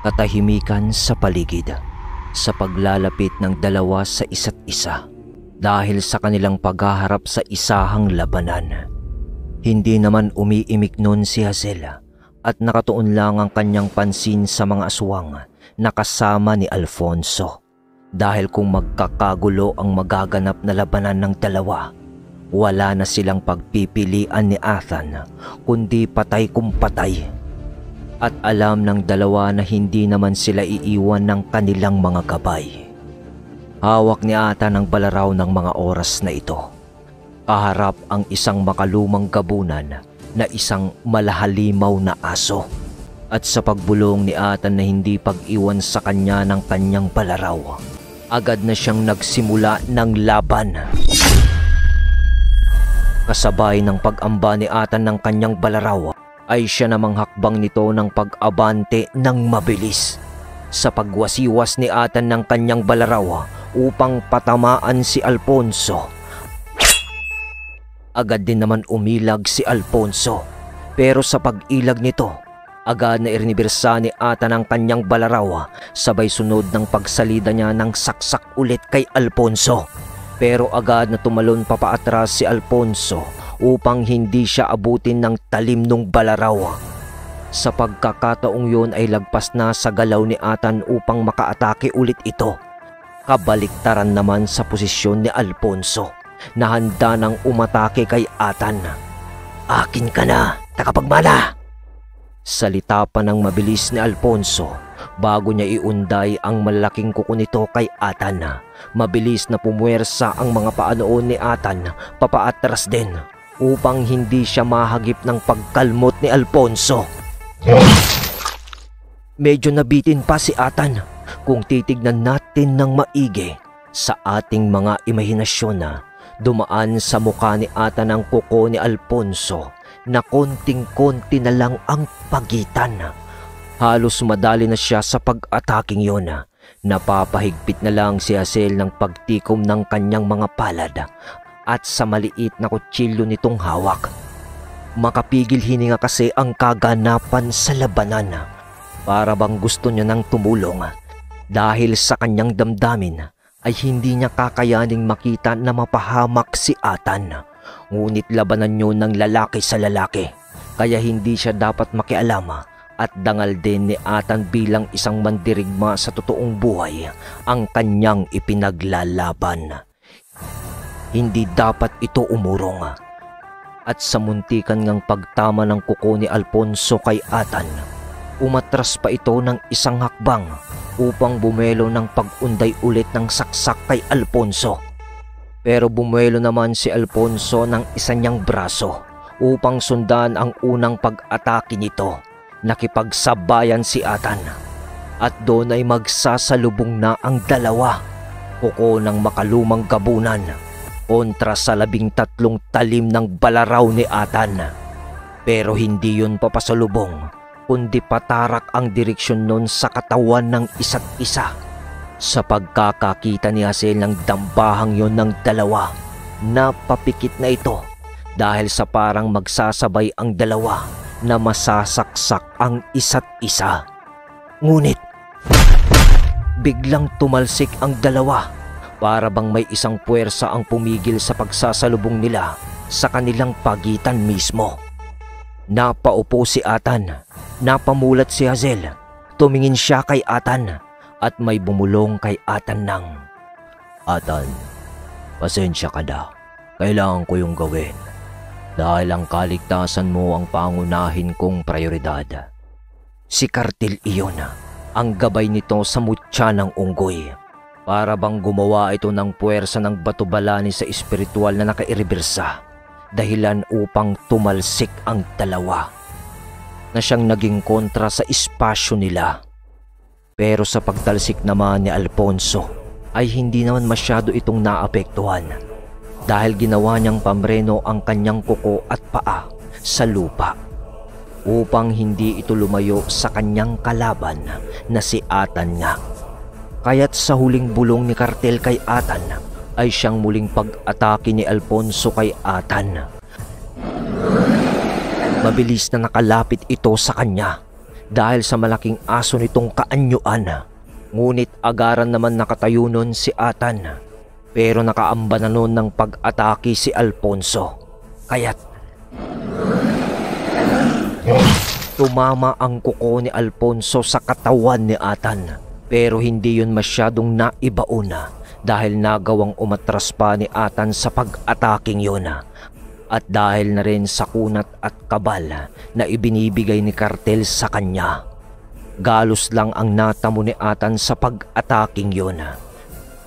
Katahimikan sa paligid sa paglalapit ng dalawa sa isa't isa dahil sa kanilang paghaharap sa isahang labanan. Hindi naman umiimik nun si Hazel at nakatuon lang ang kanyang pansin sa mga aswang na kasama ni Alfonso. Dahil kung magkakagulo ang magaganap na labanan ng dalawa, wala na silang pagpipilian ni Athan kundi patay kung patay. At alam ng dalawa na hindi naman sila iiwan ng kanilang mga gabay. Hawak ni Athan ang balaraw ng mga oras na ito. Kaharap ang isang makalumang gabunan na isang malahalimaw na aso. At sa pagbulong ni Athan na hindi pag-iwan sa kanya ng kanyang balaraw, agad na siyang nagsimula ng laban. Kasabay ng pag-amba ni Athan ng kanyang balaraw, ay siya namang hakbang nito ng pag-abante ng mabilis. Sa pagwasiwas ni Athan ng kanyang balaraw upang patamaan si Alfonso, agad din naman umilag si Alfonso. Pero sa pag-ilag nito, agad na irinibersa ni Athan ang kanyang balaraw, sabay sunod ng pagsalida niya ng saksak ulit kay Alfonso. Pero agad na tumalon papaatras si Alfonso upang hindi siya abutin ng talim nung balaraw. Sa pagkakataong yun ay lagpas na sa galaw ni Athan upang makaatake ulit ito. Kabaliktaran naman sa posisyon ni Alfonso na handa nang umatake kay Athan. "Akin ka na, takapagmana!" Salita pa ng mabilis ni Alfonso bago niya iunday ang malaking kuko nito kay Athan. Mabilis na pumuwersa ang mga paanoon ni Athan papaatras din upang hindi siya mahagip ng pagkalmot ni Alfonso. Medyo nabitin pa si Athan kung titignan natin ng maigi. Sa ating mga imahinasyon na dumaan sa mukha ni Athan ang kuko ni Alfonso na konting-konti na lang ang pagitan. Halos madali na siya sa pag-ataking yon. Napapahigpit na lang si Hazel ng pagtikom ng kanyang mga palad at sa maliit na kutsilyo nitong hawak. Makapigil hininga kasi ang kaganapan sa labanan. Para bang gusto niya nang tumulong dahil sa kanyang damdamin ay hindi niya kakayaning makita na mapahamak si Athan. Ngunit labanan yun ng lalaki sa lalaki, kaya hindi siya dapat makialam at dangal din ni Athan bilang isang mandirigma sa totoong buhay ang kanyang ipinaglalaban. Hindi dapat ito umurong. At sa muntikan ngang pagtama ng kuko ni Alfonso kay Athan, umatras pa ito ng isang hakbang upang bumelo ng pag-unday ulit ng saksak kay Alfonso. Pero bumelo naman si Alfonso ng isa niyang braso upang sundan ang unang pag-atake nito. Nakipagsabayan si Athan at doon ay magsasalubong na ang dalawa. Kuko ng makalumang gabunan kontra sa 13 talim ng balaraw ni Athan. Pero hindi yun papasalubong, kundi patarak ang direksyon nun sa katawan ng isa't isa. Sa pagkakakita ni Hazel ng dambahang yon ng dalawa, napapikit na ito dahil sa parang magsasabay ang dalawa na masasaksak ang isa't isa. Ngunit biglang tumalsik ang dalawa. Para bang may isang puwersa ang pumigil sa pagsasalubong nila sa kanilang pagitan mismo. Napaupo si Athan, napamulat si Hazel. Tumingin siya kay Athan at may bumulong kay Athan ng, "Athan, pasensya ka na. Kailangan ko yung gawin. Dahil ang kaligtasan mo ang pangunahin kong prioridad." Si Kartil iyon, ang gabay nito sa mutya ng unggoy. Para bang gumawa ito ng puwersa ng batubalani sa espiritual na nakairibersa, dahilan upang tumalsik ang dalawa na siyang naging kontra sa espasyo nila. Pero sa pagtalsik naman ni Alfonso ay hindi naman masyado itong naapektuhan dahil ginawa niyang pamreno ang kanyang kuko at paa sa lupa upang hindi ito lumayo sa kanyang kalaban na si Athan nga. Kaya't sa huling bulong ni Kartil kay Athan ay siyang muling pag-atake ni Alfonso kay Athan. Mabilis na nakalapit ito sa kanya. dahil sa malaking aso nitong kaanyuan. Ngunit agaran naman nakatayo nun si Atan, pero nakaamba na nun ng pag-atake si Alfonso. Kaya't tumama ang kuko ni Alfonso sa katawan ni Atan, pero hindi yun masyadong naibauna dahil nagawang umatras pa ni Atan sa pag-ataking yun, at dahil na rin sa kunat at kabal na ibinibigay ni Kartel sa kanya. Galos lang ang natamo ni Atan sa pag-ataking yun,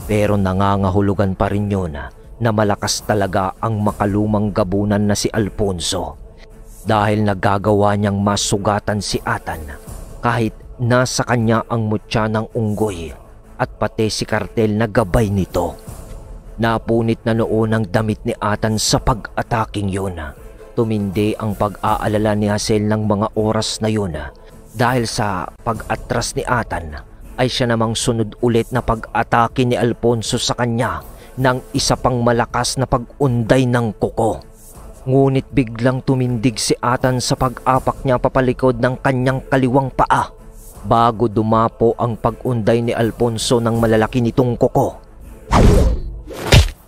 pero nangangahulugan pa rin yun na malakas talaga ang makalumang gabunan na si Alfonso, dahil nagagawa niyang masugatan si Atan kahit nasa kanya ang mutya ng unggoy at pati si Kartel na gabay nito. Napunit na noon ang damit ni Atan sa pag-ataking yun. Tumindi ang pag-aalala ni Hazel ng mga oras na yun dahil sa pag-atras ni Atan ay siya namang sunod ulit na pag-atake ni Alfonso sa kanya ng isa pang malakas na pag-unday ng kuko. Ngunit biglang tumindig si Atan sa pag-apak niya papalikod ng kanyang kaliwang paa bago dumapo ang pag-unday ni Alfonso ng malalaki nitong kuko.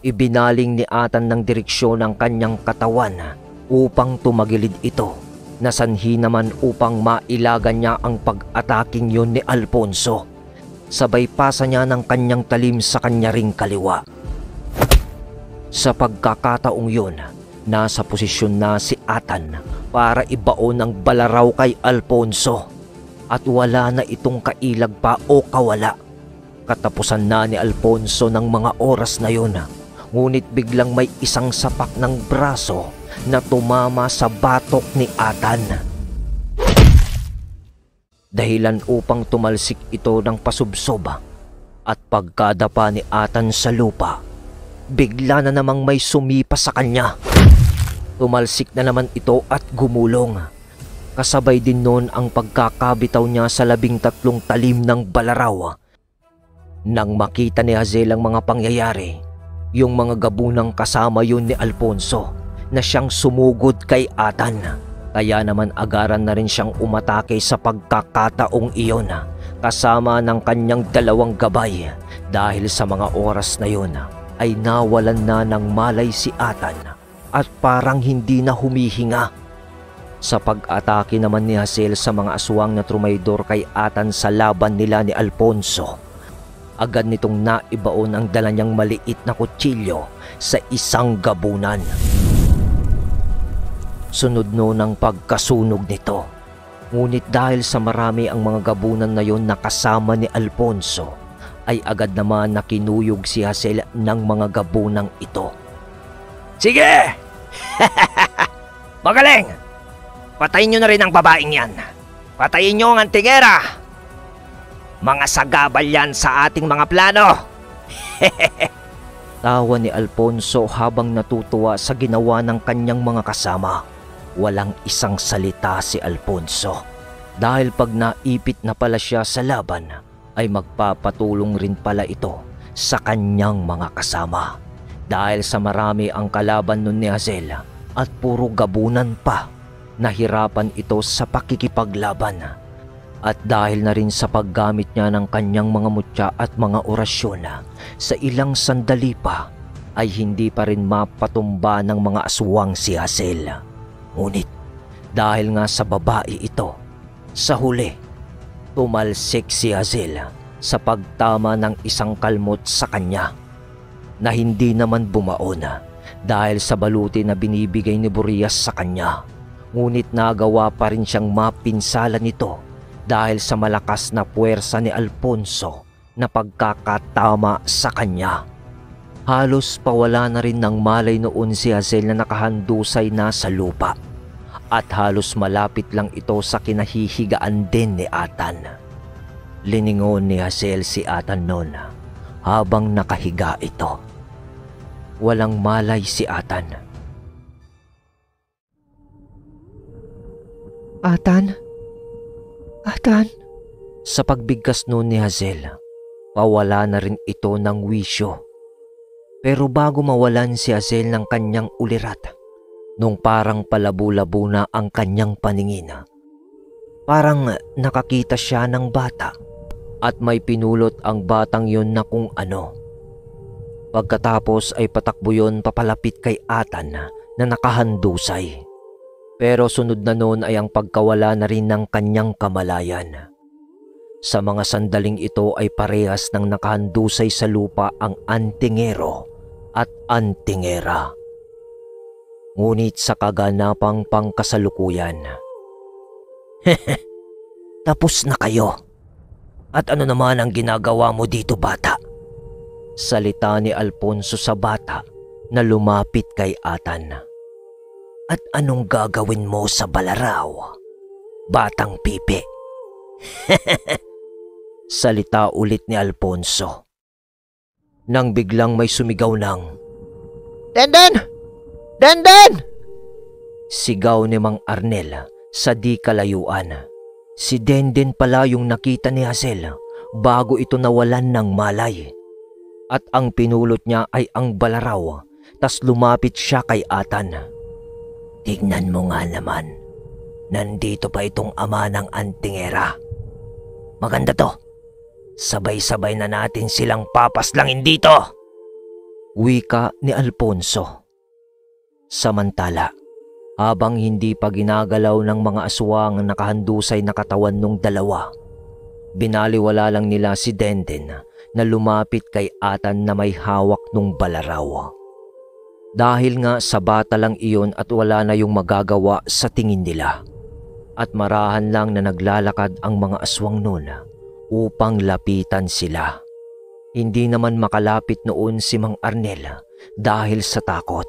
Ibinaling ni Atan ng direksyon ng kanyang katawan upang tumagilid ito, na sanhi naman upang mailagan niya ang pag-ataking yun ni Alfonso. Sabay pasa niya ng kanyang talim sa kanya ring kaliwa. Sa pagkakataong yun, nasa posisyon na si Atan para ibaon ang balaraw kay Alfonso, at wala na itong kailag pa o kawala. Katapusan na ni Alfonso ng mga oras na yun, ngunit biglang may isang sapak ng braso na tumama sa batok ni Atan. Dahilan upang tumalsik ito ng pasubsob, at pagkadapa ni Atan sa lupa, bigla na namang may sumipa sa kanya. Tumalsik na naman ito at gumulong. Kasabay din noon ang pagkakabitaw niya sa 13 talim ng balaraw. Nang makita ni Hazel ang mga pangyayari, yung mga gabunang kasama yun ni Alfonso na siyang sumugod kay Atan. Kaya naman agaran na rin siyang umatake sa pagkakataong iyon kasama ng kanyang 2 gabay, dahil sa mga oras na yun ay nawalan na ng malay si Atan at parang hindi na humihinga. Sa pag-atake naman ni Hazel sa mga aswang na trumaydor kay Atan sa laban nila ni Alfonso, agad nitong naibaon ang dala niyang maliit na kutsilyo sa isang gabunan. Sunod noon ang pagkasunog nito. Ngunit dahil sa marami ang mga gabunan na yon na kasama ni Alfonso, ay agad naman nakinuyog si Hazel ng mga gabunang ito. Sige! Magaling! Patayin nyo na rin ang babaeng yan. Patayin nyo ang antingera! Mga sagabal yan sa ating mga plano. Tawa ni Alfonso habang natutuwa sa ginawa ng kanyang mga kasama. Walang isang salita si Alfonso, dahil pag naipit na pala siya sa laban ay magpapatulong rin pala ito sa kanyang mga kasama. Dahil sa marami ang kalaban nun ni Hazel at puro gabunan pa, nahirapan ito sa pakikipaglaban. At dahil na rin sa paggamit niya ng kanyang mga mutya at mga orasyon, sa ilang sandali pa ay hindi pa rin mapatumba ng mga aswang si Hazel. Ngunit dahil nga sa babae ito, sa huli, tumalsik si Hazel sa pagtama ng isang kalmot sa kanya, na hindi naman bumaon dahil sa baluti na binibigay ni Burias sa kanya. Ngunit nagawa pa rin siyang mapinsala nito dahil sa malakas na puwersa ni Alfonso na pagkakatama sa kanya. Halos pawala na rin ng malay noon si Hazel na nakahandusay na sa lupa, at halos malapit lang ito sa kinahihigaan din ni Atan. Liningon ni Hazel si Atan noon habang nakahiga ito. Walang malay si Atan. Atan? Atan? Sa pagbigkas noon ni Hazel, pawala na rin ito ng wisyo. Pero bago mawalan si Hazel ng kanyang ulirat, nung parang palabo-labo na ang kanyang paningin, Parang nakakita siya ng bata at may pinulot ang batang yun na kung ano. Pagkatapos ay patakbo yun papalapit kay Atan na nakahandusay. Pero sunod na noon ay ang pagkawala na rin ng kanyang kamalayan. Sa mga sandaling ito ay parehas ng nakahandusay sa lupa ang antingero at antingera. Ngunit sa kaganapang pangkasalukuyan, tapos na kayo. At ano naman ang ginagawa mo dito, bata? Salita ni Alfonso sa bata na lumapit kay Atan. At anong gagawin mo sa Balaraw, batang pipi? Salita ulit ni Alfonso. Nang biglang may sumigaw ng, "Denden! Denden!" Sigaw ni Mang Arnel sa di kalayuan. Si Denden pala yung nakita ni Hazel bago ito nawalan ng malay. At ang pinulot niya ay ang Balaraw, tas lumapit siya kay Atan. Tignan mo nga naman, nandito pa itong ama ng antingera. Maganda to. Sabay-sabay na natin silang papaslangin dito. Wika ni Alfonso. Samantala, habang hindi pa ginagalaw ng mga aswang ang nakahandusay na katawan ng dalawa, binaliwala lang nila si Denden na lumapit kay Atan na may hawak ng Balaraw. Dahil nga sa bata lang iyon at wala na yung magagawa sa tingin nila. At marahan lang na naglalakad ang mga aswang noon upang lapitan sila. Hindi naman makalapit noon si Mang Arnel dahil sa takot.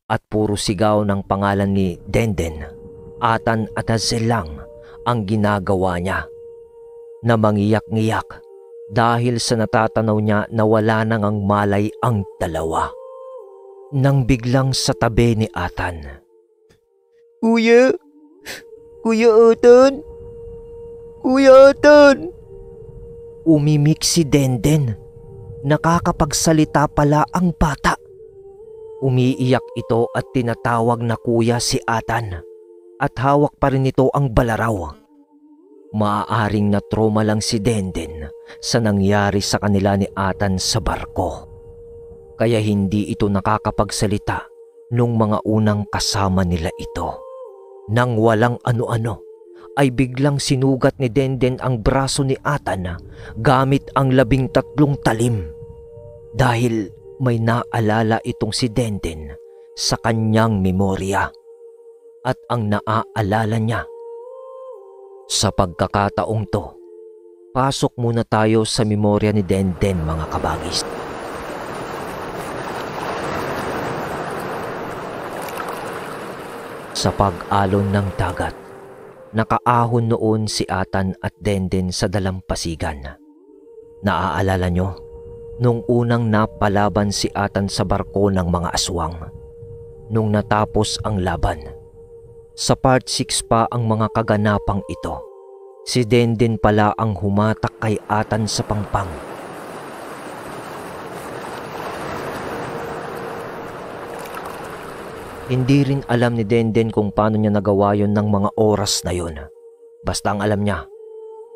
At puro sigaw ng pangalan ni Denden, Atan at Hazel lang ang ginagawa niya. Na mangiyak-ngiyak dahil sa natatanaw niya na wala nang ang malay ang dalawa. Nang biglang sa tabi ni Atan, Kuya! Kuya Atan! Kuya Atan! Umimik si Denden. Nakakapagsalita pala ang bata. Umiiyak ito at tinatawag na kuya si Atan. At hawak pa rin ito ang Balaraw. Maaaring na trauma lang si Denden sa nangyari sa kanila ni Atan sa barko. Kaya hindi ito nakakapagsalita nung mga unang kasama nila ito. Nang walang ano-ano ay biglang sinugat ni Denden ang braso ni Atan gamit ang 13 talim. Dahil may naalala itong si Denden sa kanyang memorya. At ang naaalala niya, sa pagkakataong to, pasok muna tayo sa memorya ni Denden, mga kabagis. Sa pag-alon ng dagat, nakaahon noon si Atan at Denden sa dalampasigan. Naaalala nyo, nung unang napalaban si Atan sa barko ng mga aswang, nung natapos ang laban. Sa part 6 pa ang mga kaganapang ito. Si Denden pala ang humatak kay Atan sa pangpang. Hindi rin alam ni Denden kung paano niya nagawa yon ng mga oras na yon. Basta ang alam niya,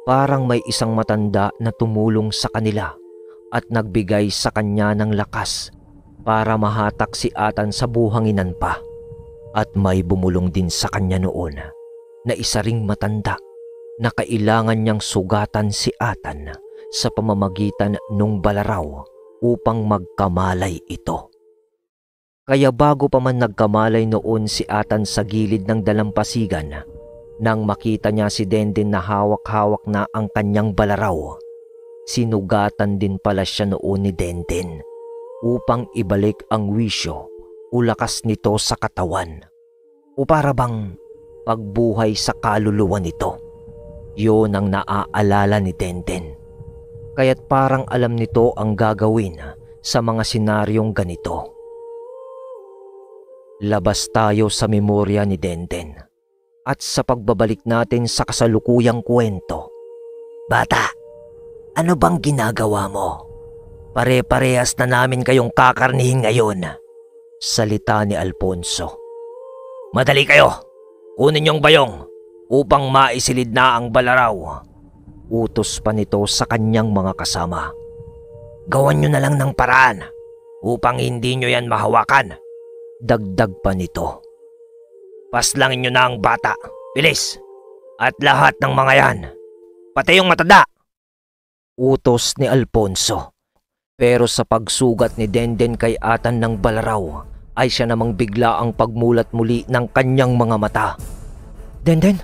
parang may isang matanda na tumulong sa kanila at nagbigay sa kanya ng lakas para mahatak si Atan sa buhanginan pa. At may bumulong din sa kanya noon na isa ring matanda na kailangan niyang sugatan si Atan sa pamamagitan ng Balaraw upang magkamalay ito. Kaya bago pa man nagkamalay noon si Atan sa gilid ng dalampasigan, nang makita niya si Denden na hawak-hawak na ang kanyang Balaraw, sinugatan din pala siya noon ni Denden upang ibalik ang wisyo o lakas nito sa katawan o para bang pagbuhay sa kaluluwa nito. Yun ang naaalala ni Denden. Kaya't parang alam nito ang gagawin sa mga senaryong ganito. Labas tayo sa memorya ni Denden at sa pagbabalik natin sa kasalukuyang kwento. Bata, ano bang ginagawa mo? Pare-parehas na namin kayong kakarnihin ngayon. Salita ni Alfonso. Madali kayo! Kunin yung bayong upang maisilid na ang balaraw. Utos pa nito sa kanyang mga kasama. Gawan nyo na lang ng paraan upang hindi nyo yan mahawakan. Dagdag pa nito. Paslangin nyo na ang bata. Bilis! At lahat ng mga yan. Pati yung matanda! Utos ni Alfonso. Pero sa pagsugat ni Denden kay Atan ng balaraw, ay siya namang bigla ang pagmulat muli ng kanyang mga mata. Denden?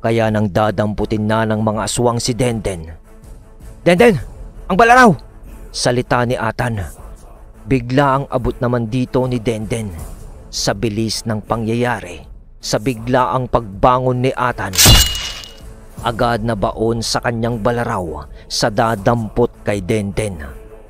Kaya nang dadamputin na ng mga aswang si Denden. Denden! Ang balaraw! Salita ni Atan. Bigla ang abot naman dito ni Denden. Sa bilis ng pangyayari, sa bigla ang pagbangon ni Atan, agad na baon sa kanyang balaraw sa dadampot kay Denden.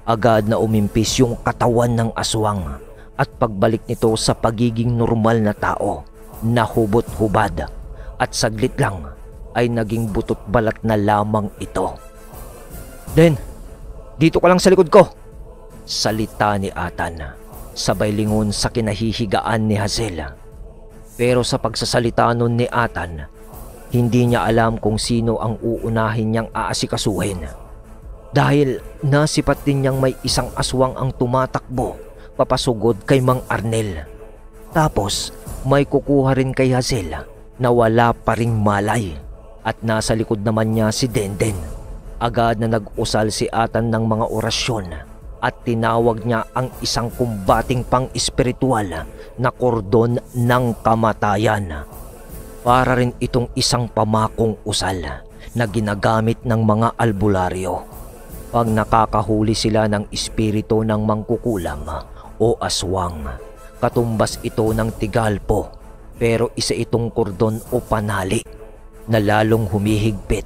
Agad na umimpis yung katawan ng aswang at pagbalik nito sa pagiging normal na tao, nahubot-hubad at saglit lang ay naging butot balat na lamang ito. Den, dito ka lang sa likod ko! Salita ni Atan, sabay lingon sa kinahihigaan ni Hazel. Pero sa pagsasalita nun ni Atan, hindi niya alam kung sino ang uunahin niyang aasikasuhin. Dahil nasipat din niyang may isang aswang ang tumatakbo papasugod kay Mang Arnel. Tapos may kukuha rin kay Hazel na wala pa ring malay. At nasa likod naman niya si Denden. Agad na nag-usal si Atan ng mga orasyon at tinawag niya ang isang kumbating pang-espiritual na kordon ng kamatayan. Para rin itong isang pamakong usal na ginagamit ng mga albularyo. Pag nakakahuli sila ng espiritu ng mangkukulam o aswang, katumbas ito ng tigalpo, pero isa itong kordon o panali na lalong humihigpit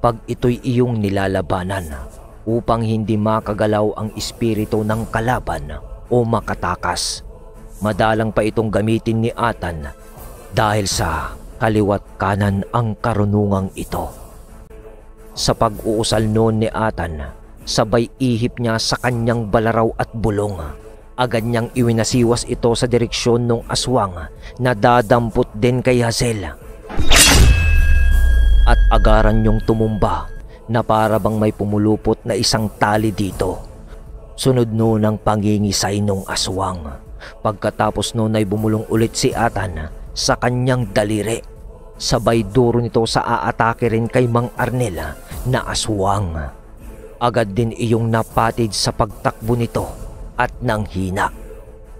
pag ito'y iyong nilalabanan upang hindi makagalaw ang espiritu ng kalaban o makatakas. Madalang pa itong gamitin ni Atan dahil sa kaliwat kanan ang karunungang ito. Sa pag-uusal noon ni Atan, sabay ihip niya sa kanyang balaraw at bulong. Agad niyang iwinasiwas ito sa direksyon ng aswang na dadampot din kay Hazel. At agaran niyong tumumba na para bang may pumulupot na isang tali dito. Sunod noon ang pangingisay ng aswang. Pagkatapos noon ay bumulong ulit si Atan sa kanyang daliri. Sabay duro nito sa aatake rin kay Mang Arnel na aswang. Agad din iyong napatid sa pagtakbo nito at nanghina.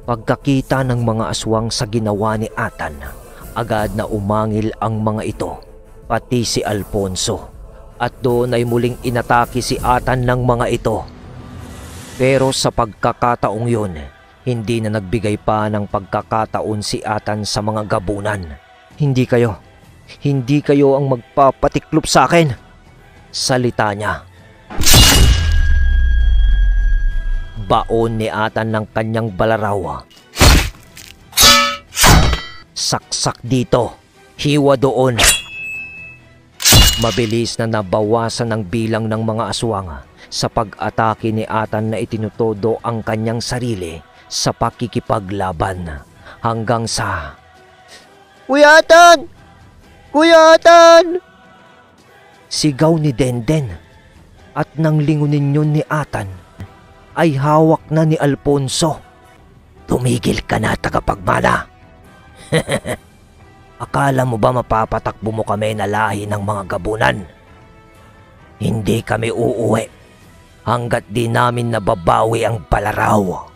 Pagkakita ng mga aswang sa ginawa ni Atan, agad na umangil ang mga ito, pati si Alfonso. At doon ay muling inatake si Atan ng mga ito. Pero sa pagkakataong yun, hindi na nagbigay pa ng pagkakataon si Atan sa mga gabunan. Hindi kayo ang magpapatiklop sa akin. Salita niya. Baon ni Atan ng kanyang balaraw. Saksak dito, hiwa doon. Mabilis na nabawasan ang bilang ng mga aswang sa pag-atake ni Atan na itinutodo ang kanyang sarili sa pakikipaglaban hanggang sa Kuya Atan! Kuya Atan! Sigaw ni Denden at nang lingunin yun ni Atan ay hawak na ni Alfonso. Tumigil ka na, tagapagmana. Akala mo ba mapapatakbo mo kami na lahi ng mga gabunan? Hindi kami uuwi hanggat di namin nababawi ang balaraw.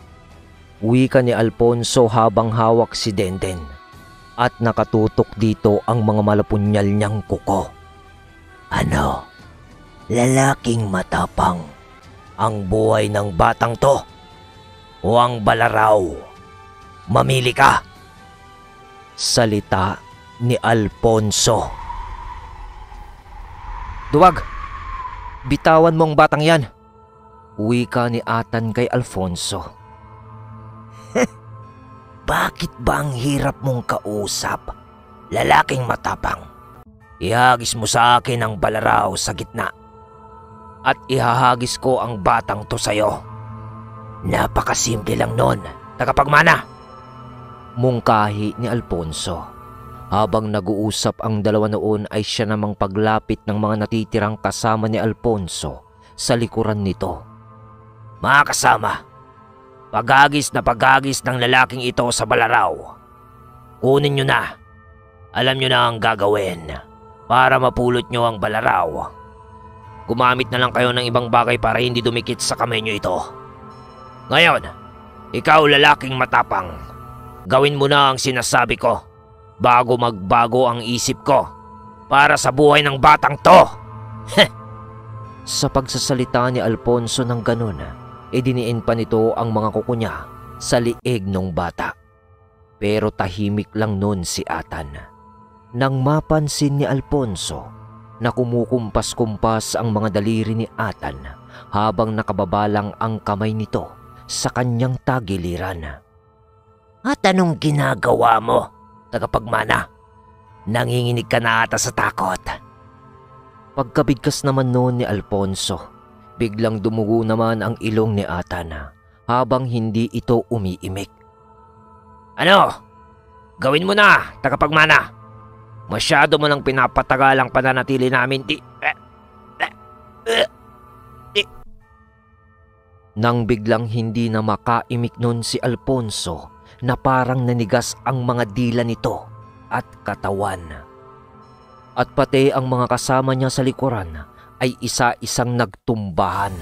Wika ni Alfonso habang hawak si Denden at nakatutok dito ang mga malapunyal niyang kuko. Ano? Lalaking matapang ang buhay ng batang to o ang balaraw? Mamili ka. Salita ni Alfonso. Duwag! Bitawan mo ang batang yan. Wika ni Atan kay Alfonso. Bakit ba ang hirap mong kausap? Lalaking matapang. Ihagis mo sa akin ang balaraw sa gitna at ihahagis ko ang batang to sa'yo. Napakasimple lang nun, tagapagmana. Mungkahi ni Alfonso. Habang nag-uusap ang dalawa noon ay siya namang paglapit ng mga natitirang kasama ni Alfonso sa likuran nito. Mga kasama, pagagis ng lalaking ito sa balaraw. Kunin nyo na. Alam nyo na ang gagawin para mapulot nyo ang balaraw. Gumamit na lang kayo ng ibang bagay para hindi dumikit sa kamay nyo ito. Ngayon, ikaw lalaking matapang, gawin mo na ang sinasabi ko bago magbago ang isip ko para sa buhay ng batang to. Sa pagsasalita ni Alfonso ng ganun, idiniin pa nito ang mga kuko niya sa liig ng bata. Pero tahimik lang nun si Atan. Nang mapansin ni Alfonso na kumukumpas-kumpas ang mga daliri ni Atan habang nakababalang ang kamay nito sa kanyang tagiliran. At anong ginagawa mo, tagapagmana? Nanginginig ka na ata sa takot. Pagkabigkas naman noon ni Alfonso, biglang dumugo naman ang ilong ni Atan habang hindi ito umiimik. Ano? Gawin mo na, tagapagmana. Masyado mo nang pinapatagal ang pananatili namin Nang biglang hindi na makaimik nun si Alfonso na parang nanigas ang mga dila nito at katawan. At pati ang mga kasama niya sa likuran ay isa-isang nagtumbahan.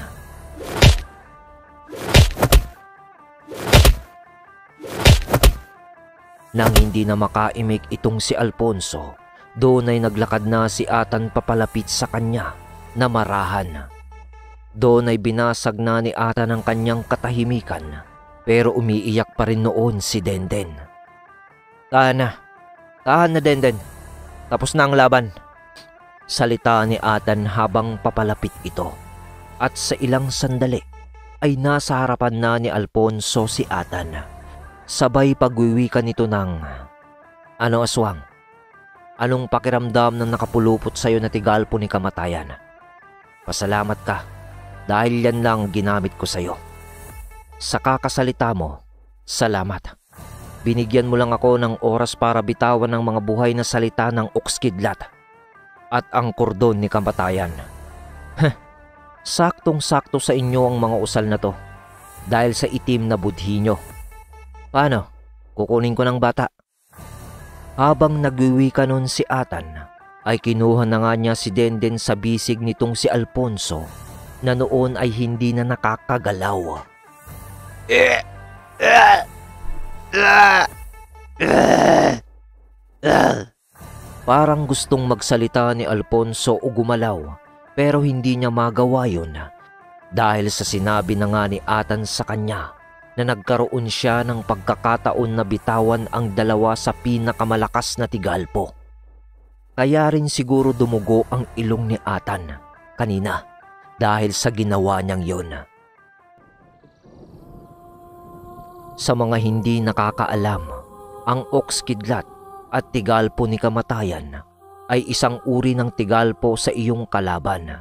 Nang hindi na makaimik itong si Alfonso, doon ay naglakad na si Atan papalapit sa kanya na marahan. Doon ay binasag na ni Atan ang kanyang katahimikan, pero umiiyak pa rin noon si Denden. Tahan na Denden, tapos na ang laban. Salita ni Atan habang papalapit ito. At sa ilang sandali ay nasa harapan na ni Alfonso si Atan. Sabay pagwiwikan nito ng, Ano aswang? Anong pakiramdam ng nakapulupot sa'yo na tigalpo ni kamatayan? Pasalamat ka dahil yan lang ginamit ko sa'yo. Sa kakasalita mo, salamat. Binigyan mo lang ako ng oras para bitawan ng mga buhay na salita ng Oxkidlat at ang kordon ni kamatayan. Saktong-sakto sa inyo ang mga usal na to dahil sa itim na budhi nyo. Paano? Kukunin ko ng bata. Habang nagwiwika nun si Atan, ay kinuha na nga niya si Denden sa bisig nitong si Alfonso na noon ay hindi na nakakagalaw. Parang gustong magsalita ni Alfonso o gumalaw pero hindi niya magawa yun dahil sa sinabi na nga ni Atan sa kanya na nagkaroon siya ng pagkakataon na bitawan ang dalawa sa pinakamalakas na tigalpo. Kaya rin siguro dumugo ang ilong ni Atan kanina dahil sa ginawa niyang yun. Sa mga hindi nakakaalam, ang Oxkidlat at tigalpo ni kamatayan ay isang uri ng tigalpo sa iyong kalaban.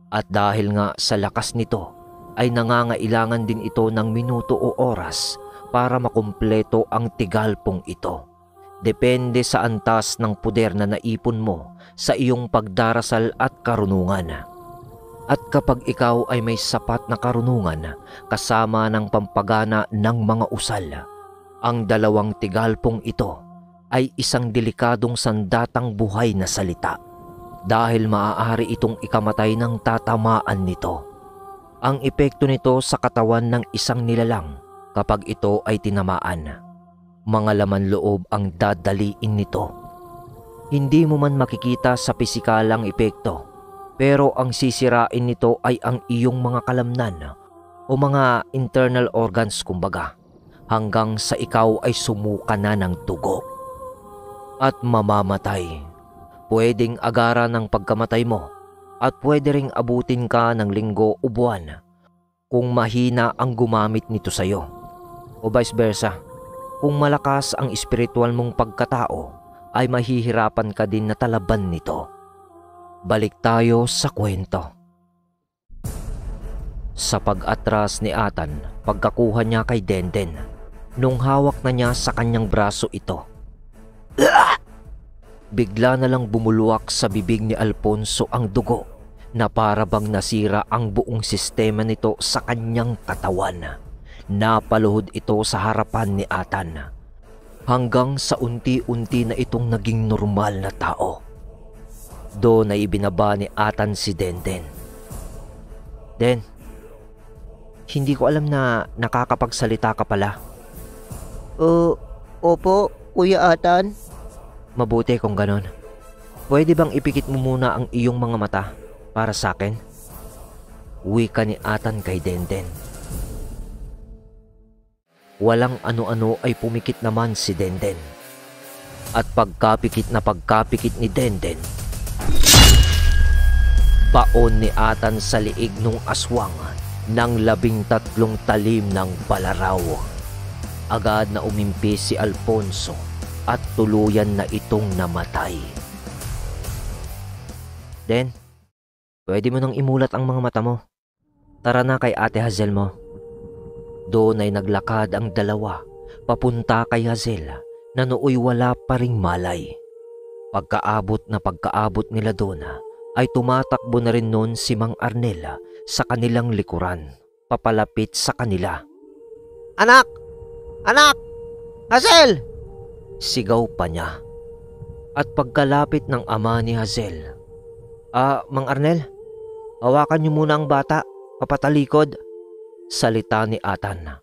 At dahil nga sa lakas nito, ay nangangailangan din ito ng minuto o oras para makumpleto ang tigalpong ito. Depende sa antas ng puder na naipon mo sa iyong pagdarasal at karunungan. At kapag ikaw ay may sapat na karunungan kasama ng pampagana ng mga usal, ang dalawang tigalpong ito ay isang delikadong sandatang buhay na salita dahil maaari itong ikamatay ng tatamaan nito. Ang epekto nito sa katawan ng isang nilalang kapag ito ay tinamaan, mga laman loob ang dadaliin nito. Hindi mo man makikita sa pisikalang epekto, pero ang sisirain nito ay ang iyong mga kalamnan o mga internal organs kumbaga, hanggang sa ikaw ay sumuka na ng dugo at mamamatay. Pwedeng agaran ng pagkamatay mo at pwede ring abutin ka ng linggo o buwan kung mahina ang gumamit nito sa iyo. O vice versa, kung malakas ang espiritual mong pagkatao, ay mahihirapan ka din na talaban nito. Balik tayo sa kwento. Sa pag-atras ni Atan, pagkakuha niya kay Denden, nung hawak na niya sa kanyang braso ito. Bigla na lang bumulwak sa bibig ni Alfonso ang dugo na para bang nasira ang buong sistema nito sa kanyang katawan. Napaluhod ito sa harapan ni Atan hanggang sa unti-unti na itong naging normal na tao. Doon ay ibinaba ni Atan si Denden. Den, hindi ko alam na nakakapagsalita ka pala. Opo, Kuya Atan. Mabuti kung ganon. Pwede bang ipikit mo muna ang iyong mga mata para sa akin? Wika ni Atan kay Denden. Walang ano-ano ay pumikit naman si Denden. At pagkapikit ni Denden, baon ni Atan sa liig nung aswang ng 13 talim ng balaraw. Agad na umimpi si Alfonso at tuluyan na itong namatay. Den, pwede mo nang imulat ang mga mata mo. Tara na kay Ate Hazel mo. Doon ay naglakad ang dalawa papunta kay Hazel na nooy wala pa ring malay. Pagkaabot nila doon ay tumatakbo na rin noon si Mang Arnel sa kanilang likuran, papalapit sa kanila. Anak! Anak! Hazel! Sigaw pa niya. At pagkalapit ng ama ni Hazel, Mang Arnel, hawakan niyo muna ang bata, papatalikod. Salita ni Atan.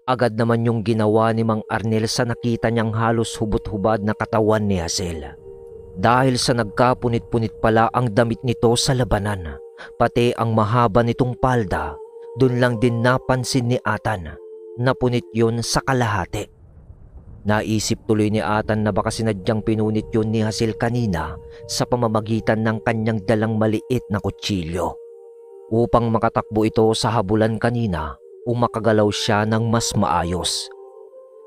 Agad naman yung ginawa ni Mang Arnel sa nakita niyang halos hubot-hubad na katawan ni Hazel. Dahil sa nagkapunit-punit pala ang damit nito sa labanan, pati ang mahaba nitong palda, dun lang din napansin ni Atan na punit yun sa kalahati. Naisip tuloy ni Atan na baka sinadyang pinunit yun ni Hazel kanina sa pamamagitan ng kanyang dalang maliit na kutsilyo. Upang makatakbo ito sa habulan kanina o makagalaw siya ng mas maayos.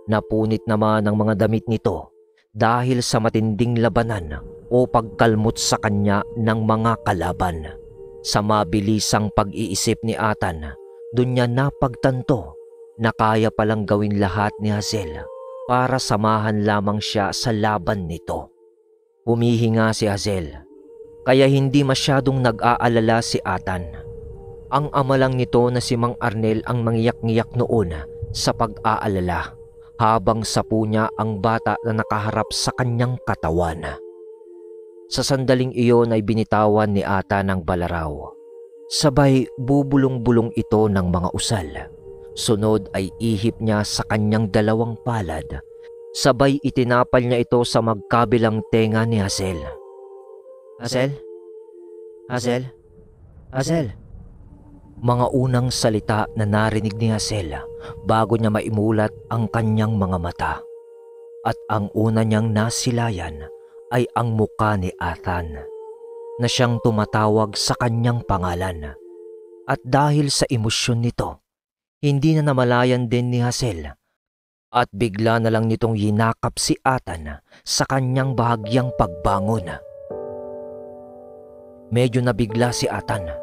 Napunit naman ang mga damit nito dahil sa matinding labanan o pagkalmot sa kanya ng mga kalaban. Sa mabilisang pag-iisip ni Atan, doon niya napagtanto na kaya palang gawin lahat ni Hazel para samahan lamang siya sa laban nito. Humihinga si Hazel, kaya hindi masyadong nag-aalala si Atan. Ang ama lang nito na si Mang Arnel ang mangyak-ngiyak noon sa pag-aalala habang sapu niya ang bata na nakaharap sa kanyang katawan. Sa sandaling iyon ay binitawan ni Atan ng balaraw. Sabay bubulong-bulong ito ng mga usal. Sunod ay ihip niya sa kanyang dalawang palad. Sabay itinapal niya ito sa magkabilang tenga ni Hazel. Hazel? Hazel? Hazel? Mga unang salita na narinig ni Hazel bago niya maimulat ang kanyang mga mata. At ang una niyang nasilayan ay ang muka ni Atan na siyang tumatawag sa kanyang pangalan. At dahil sa emosyon nito, hindi na namalayan din ni Hazel at bigla na lang nitong yinakap si Atan sa kanyang bahagyang pagbangon. Medyo nabigla si Atan.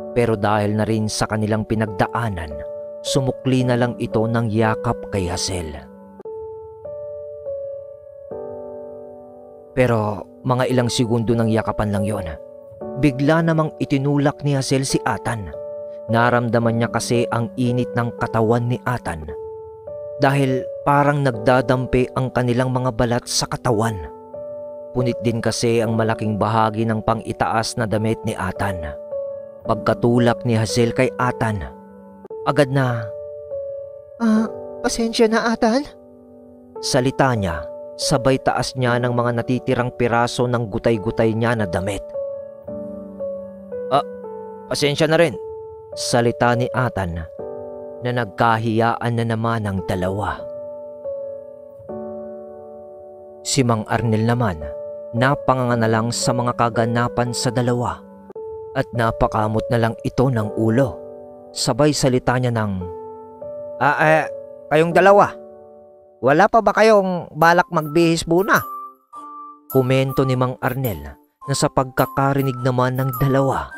Pero dahil na rin sa kanilang pinagdaanan, sumukli na lang ito ng yakap kay Hazel. Pero mga ilang segundo ng yakapan lang yon. Bigla namang itinulak ni Hazel si Atan. Naramdaman niya kasi ang init ng katawan ni Atan. Dahil parang nagdadampi ang kanilang mga balat sa katawan. Punit din kasi ang malaking bahagi ng pang-itaas na damit ni Atan. Pagkatulak ni Hazel kay Atan, agad na, Pasensya na, Atan. Salita niya, sabay taas niya ng mga natitirang piraso ng gutay-gutay niya na damit. Pasensya na rin, salita ni Atan na nagkahiyaan na naman ang dalawa. Si Mang Arnel naman, napanganga na lang sa mga kaganapan sa dalawa. At napakamot na lang ito ng ulo. Sabay salita niya ng, Kayong dalawa, wala pa ba kayong balak magbihis muna? Komento ni Mang Arnel na sa pagkakarinig naman ng dalawa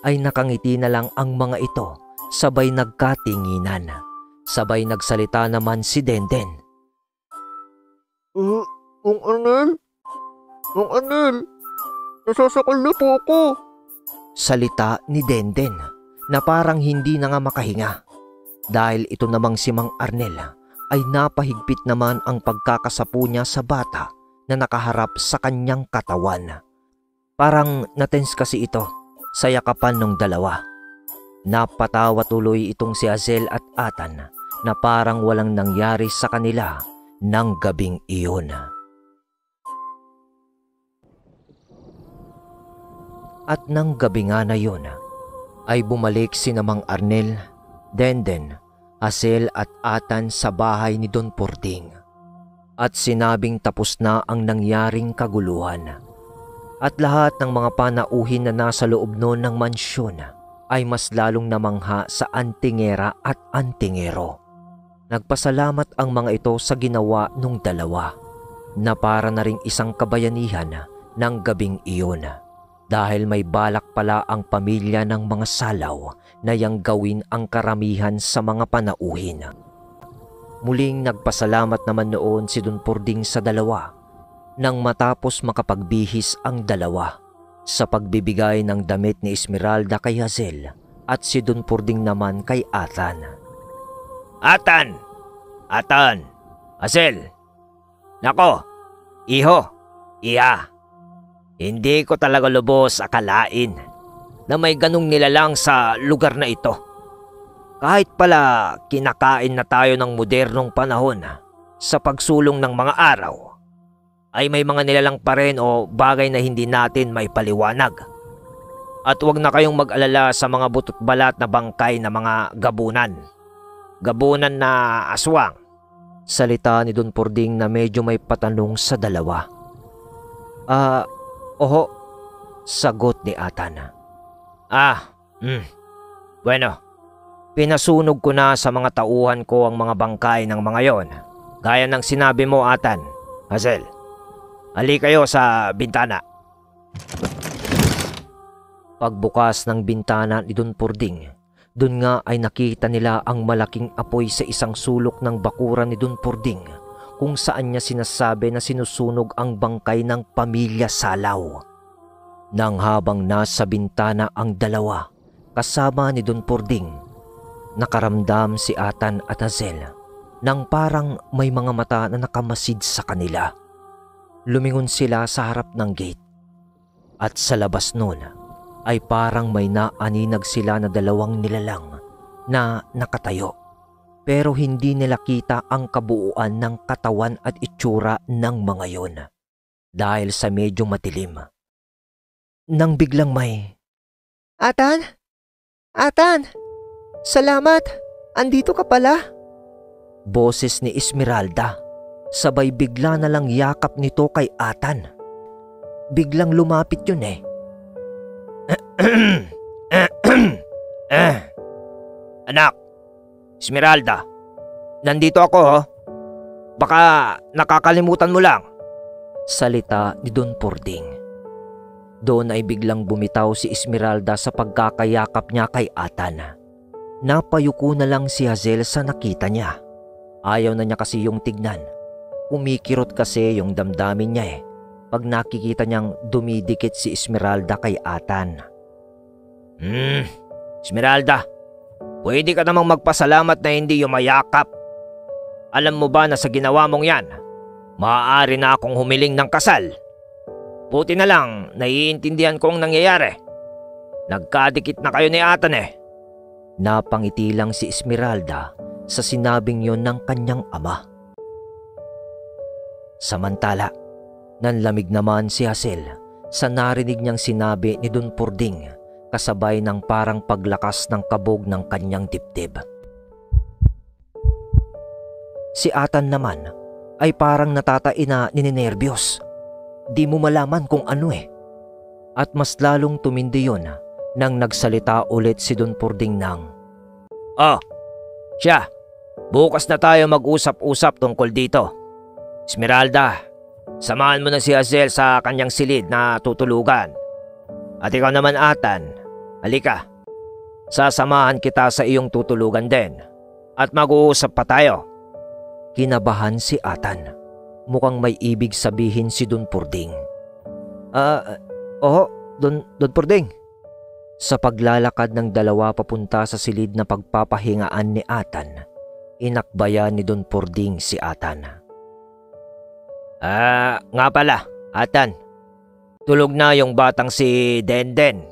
ay nakangiti na lang ang mga ito sabay nagkatinginan. Sabay nagsalita naman si Denden. Mang Arnel? Mang Arnel? Nasasakal na po ako. Salita ni Denden na parang hindi na nga makahinga. Dahil ito namang si Mang Arnel ay napahigpit naman ang pagkakasapu niya sa bata na nakaharap sa kanyang katawan. Parang natense kasi ito sa yakapan ng dalawa. Napatawa tuloy itong si Hazel at Atan na parang walang nangyari sa kanila ng gabing iyon. At nang gabi nga na yun, ay bumalik si Mang Arnel, Denden, Hazel at Atan sa bahay ni Don Pording. At sinabing tapos na ang nangyaring kaguluhan. At lahat ng mga panauhin na nasa loob noon ng mansyon ay mas lalong namangha sa antingera at antingero. Nagpasalamat ang mga ito sa ginawa nung dalawa na para na ring isang kabayanihan ng gabing iyon. Dahil may balak pala ang pamilya ng mga Salaw na yang gawin ang karamihan sa mga panauhin. Muling nagpasalamat naman noon si Don Pording sa dalawa nang matapos makapagbihis ang dalawa sa pagbibigay ng damit ni Esmeralda kay Hazel at si Don Pording naman kay Atan. Atan! Atan! Hazel! Nako! Iho! Iya! Hindi ko talaga lubos akalain na may ganong nilalang sa lugar na ito. Kahit pala kinakain na tayo ng modernong panahon sa pagsulong ng mga araw, ay may mga nilalang pa rin o bagay na hindi natin may paliwanag. At huwag na kayong mag-alala sa mga butot balat na bangkay na mga gabunan. Gabunan na aswang. Salita ni Don Pording na medyo may patanong sa dalawa. Oho, sagot ni Atan. Bueno, pinasunog ko na sa mga tauhan ko ang mga bangkay ng mga yon. Gaya ng sinabi mo, Atan, Hazel. Ali kayo sa bintana. Pagbukas ng bintana ni Don Pording, dun nga ay nakita nila ang malaking apoy sa isang sulok ng bakuran ni Don Pording, kung saan niya sinasabi na sinusunog ang bangkay ng pamilya Salaw. Nang habang nasa bintana ang dalawa kasama ni Don Pording, nakaramdam si Atan at Hazel nang parang may mga mata na nakamasid sa kanila. Lumingon sila sa harap ng gate at sa labas nun ay parang may naaninag sila na dalawang nilalang na nakatayo. Pero hindi nila kita ang kabuuan ng katawan at itsura ng mga yon dahil sa medyo madilim. Nang biglang may, Atan! Atan! Salamat! Andito ka pala! Boses ni Esmeralda, sabay bigla na lang yakap nito kay Atan. Biglang lumapit yun eh. Anak, Esmeralda, nandito ako. Baka nakakalimutan mo lang. Salita ni Don Pording. Doon ay biglang bumitaw si Esmeralda sa pagkakayakap niya kay Atan. Napayuko na lang si Hazel sa nakita niya. Ayaw na niya kasi yung tignan. Kumikirot kasi yung damdamin niya eh pag nakikita niyang dumidikit si Esmeralda kay Atan. Esmeralda, pwede ka namang magpasalamat na hindi yumayakap. Alam mo ba na sa ginawa mong yan, maaari na akong humiling ng kasal. Buti na lang, naiintindihan ko ang nangyayari. Nagkadikit na kayo ni Atan eh. Napangiti lang si Esmeralda sa sinabing yon ng kanyang ama. Samantala, nanlamig naman si Hazel sa narinig niyang sinabi ni Don Pording kasabay ng parang paglakas ng kabog ng kanyang dibdib. Si Atan naman ay parang natatai na ninenerbyos. Di mo malaman kung ano eh. At mas lalong tumindi yun nang nagsalita ulit si Don Pording ng, Siya, bukas na tayo mag-usap-usap tungkol dito. Esmeralda, samahan mo na si Hazel sa kanyang silid na tutulugan. At ikaw naman, Atan, halika. Sasamahan kita sa iyong tutulugan din. at mag-uusap pa tayo. Kinabahan si Atan. Mukhang may ibig sabihin si Don Purding. Oo, Don Purding. Sa paglalakad ng dalawa papunta sa silid na pagpapahingaan ni Atan, inakbayan ni Don Purding si Atan. Nga pala, Atan. Tulog na yung batang si Denden,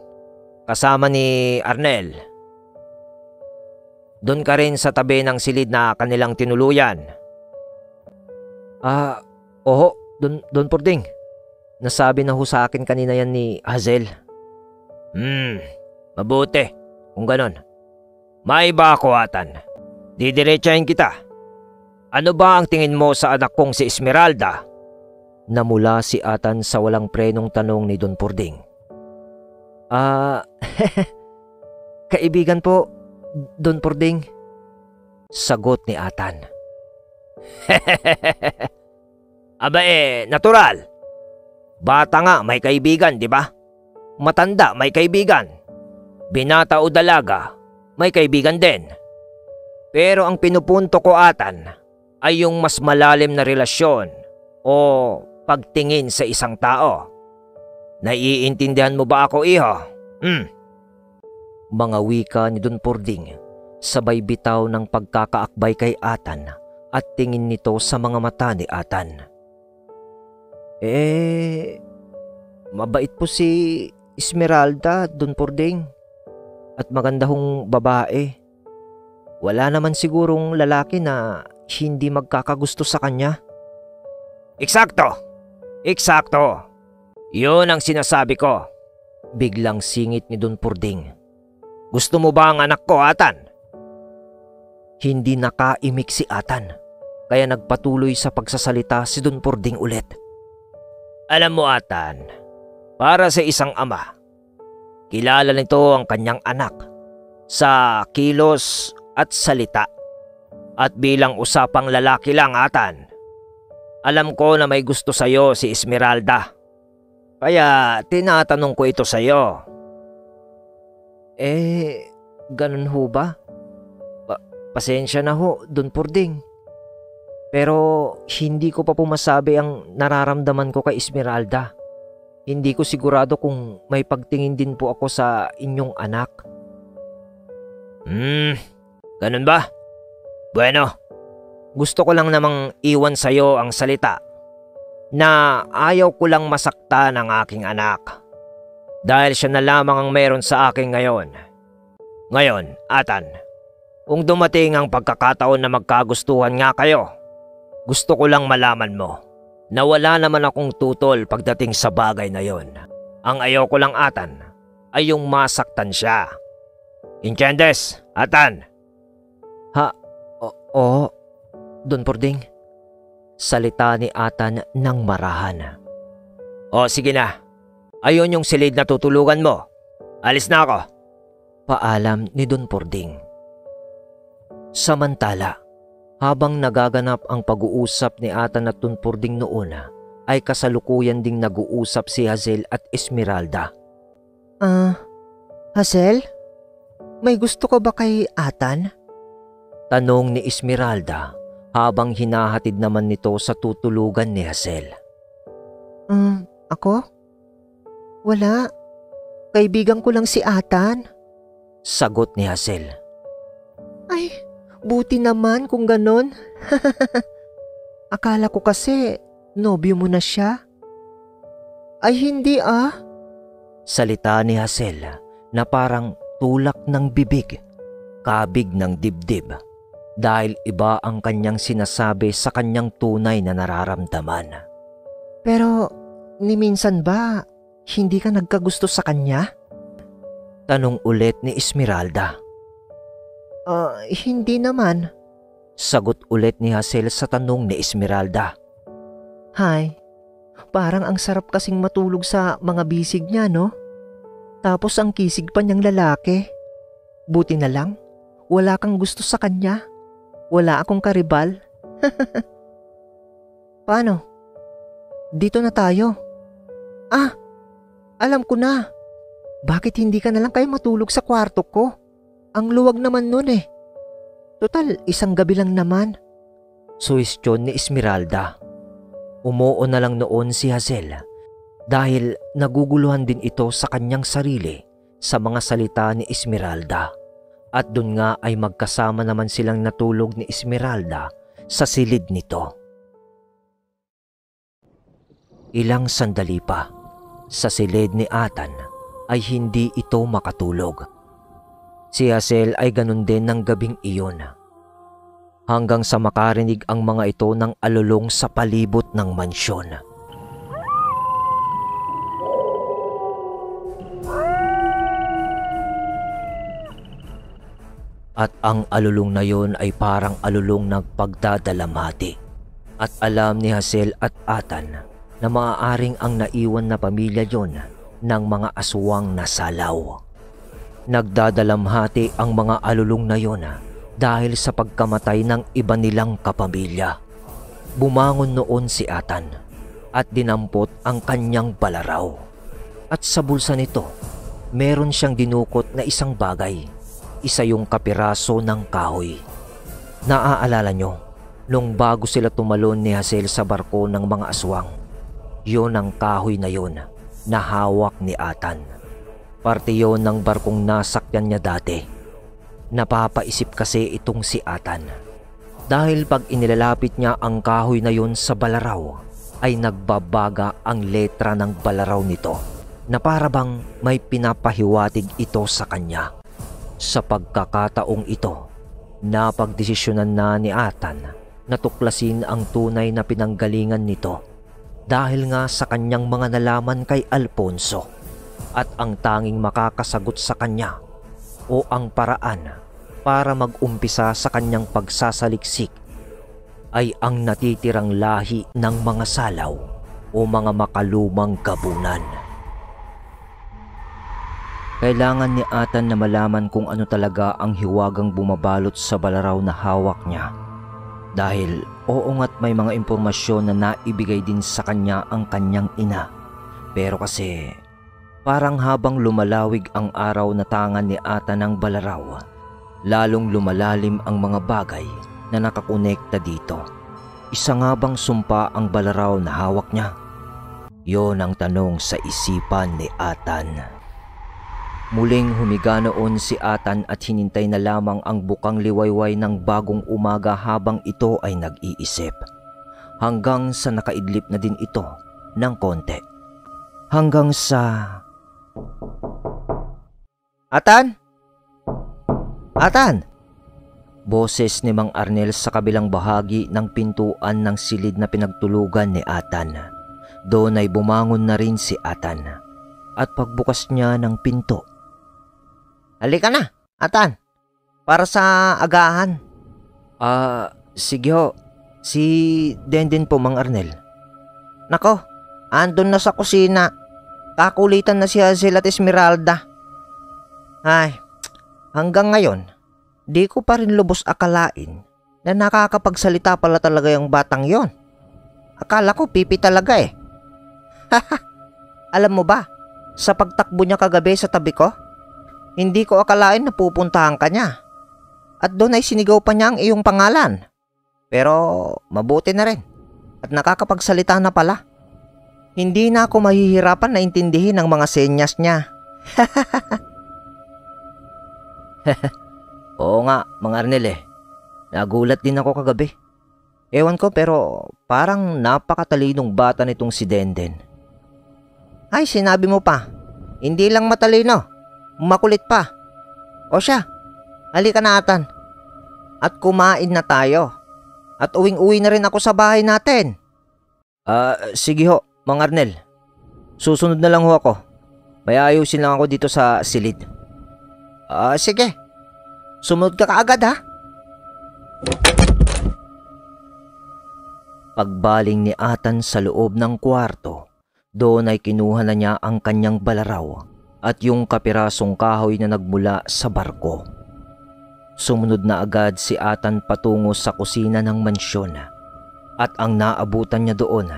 kasama ni Arnel. Doon ka rin sa tabi ng silid na kanilang tinuluyan. Oo, Don Purding. Nasabi na ho sa akin kanina yan ni Hazel. Mabuti. Kung ganon. May iba ako, Atan. Didiretsahin kita. Ano ba ang tingin mo sa anak kong si Esmeralda? Namula si Atan sa walang prenong tanong ni Don Purding. Kaibigan po, Don Purding. Sagot ni Atan. Aba natural. Bata nga may kaibigan, di ba? Matanda may kaibigan. Binata o dalaga, may kaibigan din. Pero ang pinupunto ko, Atan, ay yung mas malalim na relasyon o pagtingin sa isang tao. Naiintindihan mo ba ako, iho? Mga wika ni Don Purding, sabay bitaw ng pagkakaakbay kay Atan at tingin nito sa mga mata ni Atan. Mabait po si Esmeralda, Don Purding. At maganda hong babae. Wala naman sigurong lalaki na hindi magkakagusto sa kanya. Eksakto! Yun ang sinasabi ko. Biglang singit ni Don Purding. Gusto mo ba ang anak ko, Atan? Hindi nakaimik si Atan, kaya nagpatuloy sa pagsasalita si Don Purding ulit. Alam mo, Atan, para sa isang ama, kilala nito ang kanyang anak sa kilos at salita. At bilang usapang lalaki lang, Atan, alam ko na may gusto sa'yo si Esmeralda. Kaya tinatanong ko ito sa'yo. Ganun ho ba? Pasensya na ho, Don Purding. Pero hindi ko pa pumasabi ang nararamdaman ko kay Esmeralda. Hindi ko sigurado kung may pagtingin din po ako sa inyong anak. Ganun ba? Bueno, gusto ko lang namang iwan sa'yo ang salita na ayaw ko lang masaktan ang aking anak. Dahil siya na lamang ang meron sa akin ngayon. Ngayon, Atan, kung dumating ang pagkakataon na magkagustuhan nga kayo, gusto ko lang malaman mo na wala naman akong tutol pagdating sa bagay na yon. Ang ayaw ko lang, Atan, ay yung masaktan siya. Intiendes, Atan? Oo, Don Purding. Salita ni Atan ng marahan. O sige na, ayun yung silid na tutulugan mo. Alis na ako. Paalam ni Don Purding. Samantala, habang nagaganap ang pag-uusap ni Atan at Don Purding noon, ay kasalukuyan ding nag-uusap si Hazel at Esmeralda. Hazel? May gusto ka ba kay Atan? Tanong ni Esmeralda habang hinahatid naman nito sa tutulugan ni Hazel. Ako? Wala. Kaibigan ko lang si Atan. Sagot ni Hazel. Ay, buti naman kung ganon. Akala ko kasi nobyo mo na siya. Ay hindi Salita ni Hazel na parang tulak ng bibig, kabig ng dibdib, dahil iba ang kanyang sinasabi sa kanyang tunay na nararamdaman. Pero ni minsan ba hindi ka nagkagusto sa kanya? Tanong ulit ni Esmeralda. Hindi naman. Sagot ulit ni Hazel sa tanong ni Esmeralda. Hay, parang ang sarap kasing matulog sa mga bisig niya, no? Tapos ang kisig pa niyang lalaki. Buti na lang, wala kang gusto sa kanya. Wala akong karibal. Paano? Dito na tayo. Alam ko na. Bakit hindi ka na lang kayo matulog sa kwarto ko? Ang luwag naman nun Total, isang gabi lang naman. Suwestyon ni Esmeralda. Umuo na lang noon si Hazel dahil naguguluhan din ito sa kanyang sarili sa mga salita ni Esmeralda. At dun nga ay magkasama naman silang natulog ni Esmeralda sa silid nito. Ilang sandali pa, sa silid ni Atan ay hindi ito makatulog. Si Hazel ay ganun din ng gabing iyon. Hanggang sa makarinig ang mga ito ng alulong sa palibot ng mansyon. At ang alulong na yon ay parang alulong ng pagdadalamhati. At alam ni Hazel at Atan na maaaring ang naiwan na pamilya yon ng mga aswang na salaw. Nagdadalamhati ang mga alulong na yon dahil sa pagkamatay ng iba nilang kapamilya. Bumangon noon si Atan at dinampot ang kanyang balaraw. At sa bulsa nito, meron siyang dinukot na isang bagay. Isa yung kapiraso ng kahoy. Naaalala nyo, nung bago sila tumalon ni Hazel sa barko ng mga aswang, yon ang kahoy na yon na hawak ni Atan. Parte yon ng barkong nasakyan niya dati. Napapaisip kasi itong si Atan. Dahil pag inilalapit niya ang kahoy na yon sa balaraw, ay nagbabaga ang letra ng balaraw nito na para bang may pinapahiwatig ito sa kanya. Sa pagkakataong ito, napagdesisyonan na ni Atan na tuklasin ang tunay na pinanggalingan nito dahil nga sa kanyang mga nalaman kay Alfonso at ang tanging makakasagot sa kanya o ang paraan para mag-umpisa sa kanyang pagsasaliksik ay ang natitirang lahi ng mga salaw o mga makalumang gabunan. Kailangan ni Atan na malaman kung ano talaga ang hiwagang bumabalot sa balaraw na hawak niya. Dahil oo nga't may mga impormasyon na naibigay din sa kanya ang kanyang ina. Pero kasi parang habang lumalawig ang araw na tangan ni Atan ng balaraw, lalong lumalalim ang mga bagay na nakakonekta dito. Isa nga bang sumpa ang balaraw na hawak niya? Yon ang tanong sa isipan ni Atan. Muling humiga noon si Atan at hinintay na lamang ang bukang liwayway ng bagong umaga habang ito ay nag-iisip. Hanggang sa nakaidlip na din ito ng konti. Hanggang sa... Atan! Atan! Boses ni Mang Arnel sa kabilang bahagi ng pintuan ng silid na pinagtulugan ni Atan. Doon ay bumangon na rin si Atan. At pagbukas niya ng pinto, "Halika na, Atan, para sa agahan." Sige ho. Si Denden po, Mang Arnel." "Nako, andun na sa kusina. Kakulitan na si Hazel at Esmeralda." Ay, hanggang ngayon, di ko pa rin lubos akalain na nakakapagsalita pala talaga yung batang yon. Akala ko pipi talaga eh. Alam mo ba, sa pagtakbo niya kagabi sa tabi ko, hindi ko akalain na pupuntahan ka niya. At doon ay sinigaw pa niya ang iyong pangalan. Pero mabuti na rin at nakakapagsalita na pala. Hindi na ako mahihirapan na intindihin ang mga senyas niya. Oo nga, Mang Arnel eh. Nagulat din ako kagabi. Ewan ko pero parang napakatalinong bata nitong si Denden. Ay, sinabi mo pa. Hindi lang matalino. Makulit pa. O siya, halika na Atan. At kumain na tayo. At uwing-uwi na rin ako sa bahay natin. Sige ho, Mang Arnel. Susunod na lang ho ako. May ayusin lang ako dito sa silid. Sige. Sumunod ka kaagad ha. Pagbaling ni Atan sa loob ng kwarto, doon ay kinuha na niya ang kanyang balaraw at yung kapirasong kahoy na nagmula sa barko. Sumunod na agad si Atan patungo sa kusina ng mansyon at ang naabutan niya doon,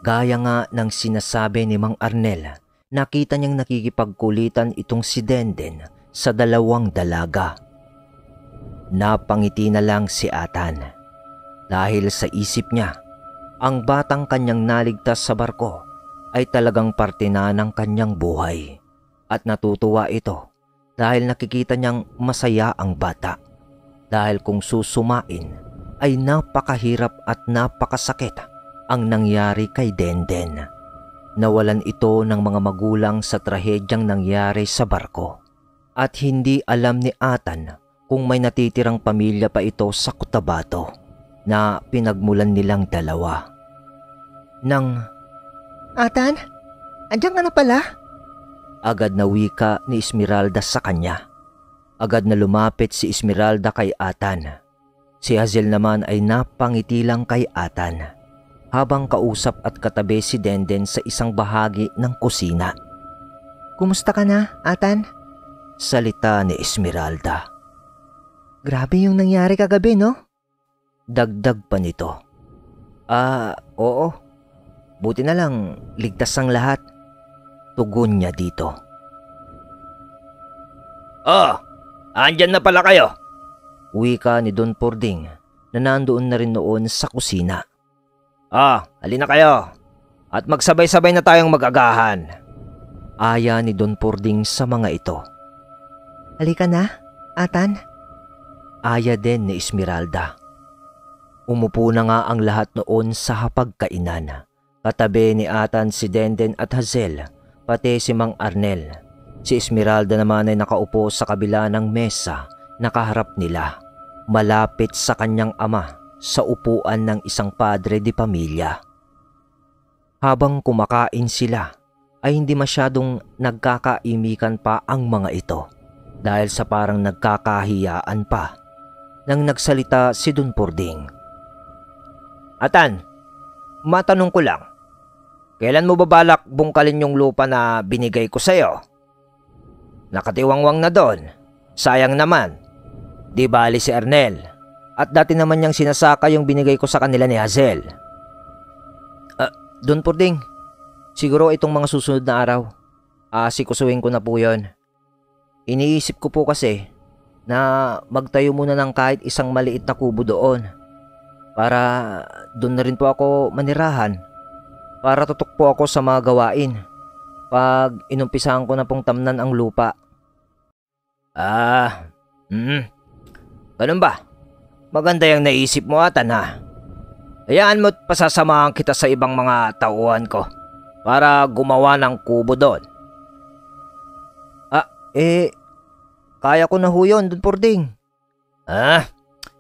gaya nga ng sinasabi ni Mang Arnel, nakita niyang nakikipagkulitan itong si Denden sa dalawang dalaga. Napangiti na lang si Atan dahil sa isip niya ang batang kanyang naligtas sa barko ay talagang parte na ng kanyang buhay at natutuwa ito dahil nakikita niyang masaya ang bata dahil kung susumain ay napakahirap at napakasakit ang nangyari kay Denden. Nawalan ito ng mga magulang sa trahedyang nangyari sa barko at hindi alam ni Atan kung may natitirang pamilya pa ito sa Cotabato na pinagmulan nilang dalawa. Atan, andiyan ka na pala? Agad na wika ni Esmeralda sa kanya. Agad na lumapit si Esmeralda kay Atan. Si Hazel naman ay napangiti lang kay Atan habang kausap at katabi si Denden sa isang bahagi ng kusina. Kumusta ka na, Atan? Salita ni Esmeralda. Grabe yung nangyari kagabi, no? Dagdag pa nito. Oo. Buti na lang, ligtas ang lahat. Tugon niya dito. Oh, andyan na pala kayo. Wika ni Don Pording na nandoon na rin noon sa kusina. Halina kayo. At magsabay-sabay na tayong mag-agahan. Aya ni Don Pording sa mga ito. Halika na, Atan. Aya din ni Esmeralda. Umupo na nga ang lahat noon sa hapagkainan. Katabi ni Atan si Denden at Hazel, pati si Mang Arnel. Si Esmeralda naman ay nakaupo sa kabila ng mesa, nakaharap nila, malapit sa kanyang ama, sa upuan ng isang padre di pamilya. Habang kumakain sila, ay hindi masyadong nagkakaimikan pa ang mga ito dahil sa parang nagkakahiyaan pa. Nang nagsalita si Don Pording. Atan, matanong ko lang. Kailan mo ba balak bungkalin yung lupa na binigay ko sa'yo? Nakatiwangwang na doon. Sayang naman. Di bali si Ernel. At dati naman niyang sinasaka yung binigay ko sa kanila ni Hazel. Don Pording, siguro itong mga susunod na araw. Sikusuhin ko na po yun. Iniisip ko po kasi na magtayo muna ng kahit isang maliit na kubo doon para doon na rin po ako manirahan para tutok po ako sa mga gawain pag inumpisahan ko na pong tamnan ang lupa. Ganun ba? Maganda yung naisip mo, Atan, ha? Hayaan mo't pasasamahan kita sa ibang mga tauhan ko para gumawa ng kubo doon. Kaya ko na ho yun, Don Pording.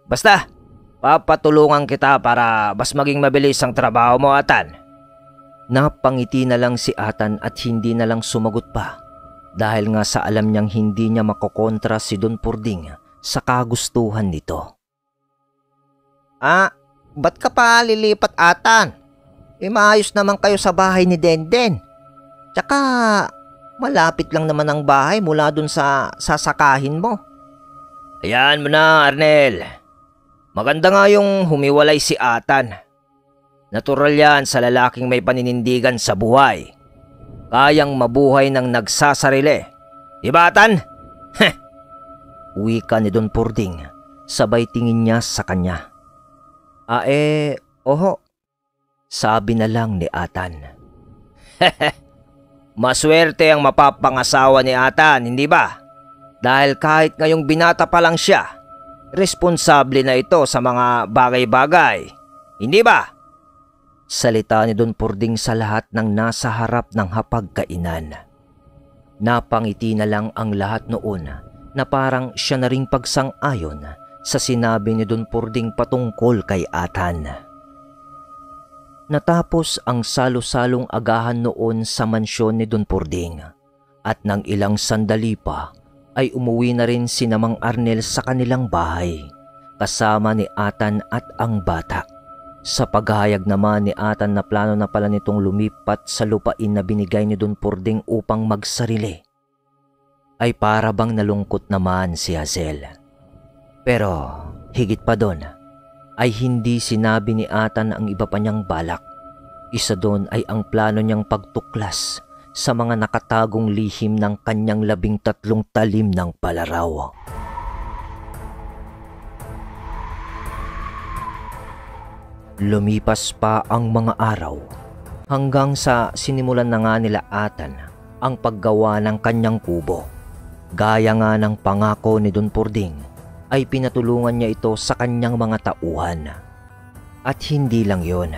Basta, papatulungan kita para mas maging mabilis ang trabaho mo, Atan. Napangiti na lang si Atan at hindi na lang sumagot pa dahil nga sa alam niyang hindi niya makokontra si Don Pording sa kagustuhan nito. Ba't ka pa lilipat, Atan? Maayos naman kayo sa bahay ni Denden. Tsaka malapit lang naman ang bahay mula dun sa sasakahin mo. Hayaan mo na, Arnel. Maganda nga yung humiwalay si Atan. Natural yan sa lalaking may paninindigan sa buhay. Kayang mabuhay ng nagsasarili. Diba, Atan? Wika ni Don Pording, sabay tingin niya sa kanya. Oho. Sabi na lang ni Atan. Maswerte ang mapapangasawa ni Atan, hindi ba? Dahil kahit ngayong binata pa lang siya, responsable na ito sa mga bagay-bagay. Hindi ba? Salita ni Don Pording sa lahat ng nasa harap ng hapagkainan. Napangiti na lang ang lahat noon na parang siya na ring pagsang-ayon sa sinabi ni Don Pording patungkol kay Atan. Natapos ang salo-salong agahan noon sa mansyon ni Don Pording at nang ilang sandali pa ay umuwi na rin si Mang Arnel sa kanilang bahay kasama ni Atan at ang bata. Sa paghahayag naman ni Atan na plano na pala nitong lumipat sa lupain na binigay ni Don Pording upang magsarili, ay para bang nalungkot naman si Hazel. Pero higit pa doon ay hindi sinabi ni Atan ang iba pa niyang balak. Isa doon ay ang plano niyang pagtuklas sa mga nakatagong lihim ng kanyang 13 talim ng palaraw. Lumipas pa ang mga araw hanggang sa sinimulan na nga nila Atan ang paggawa ng kanyang kubo. Gaya nga ng pangako ni Don Purding ay pinatulungan niya ito sa kanyang mga tauhan. At hindi lang yon,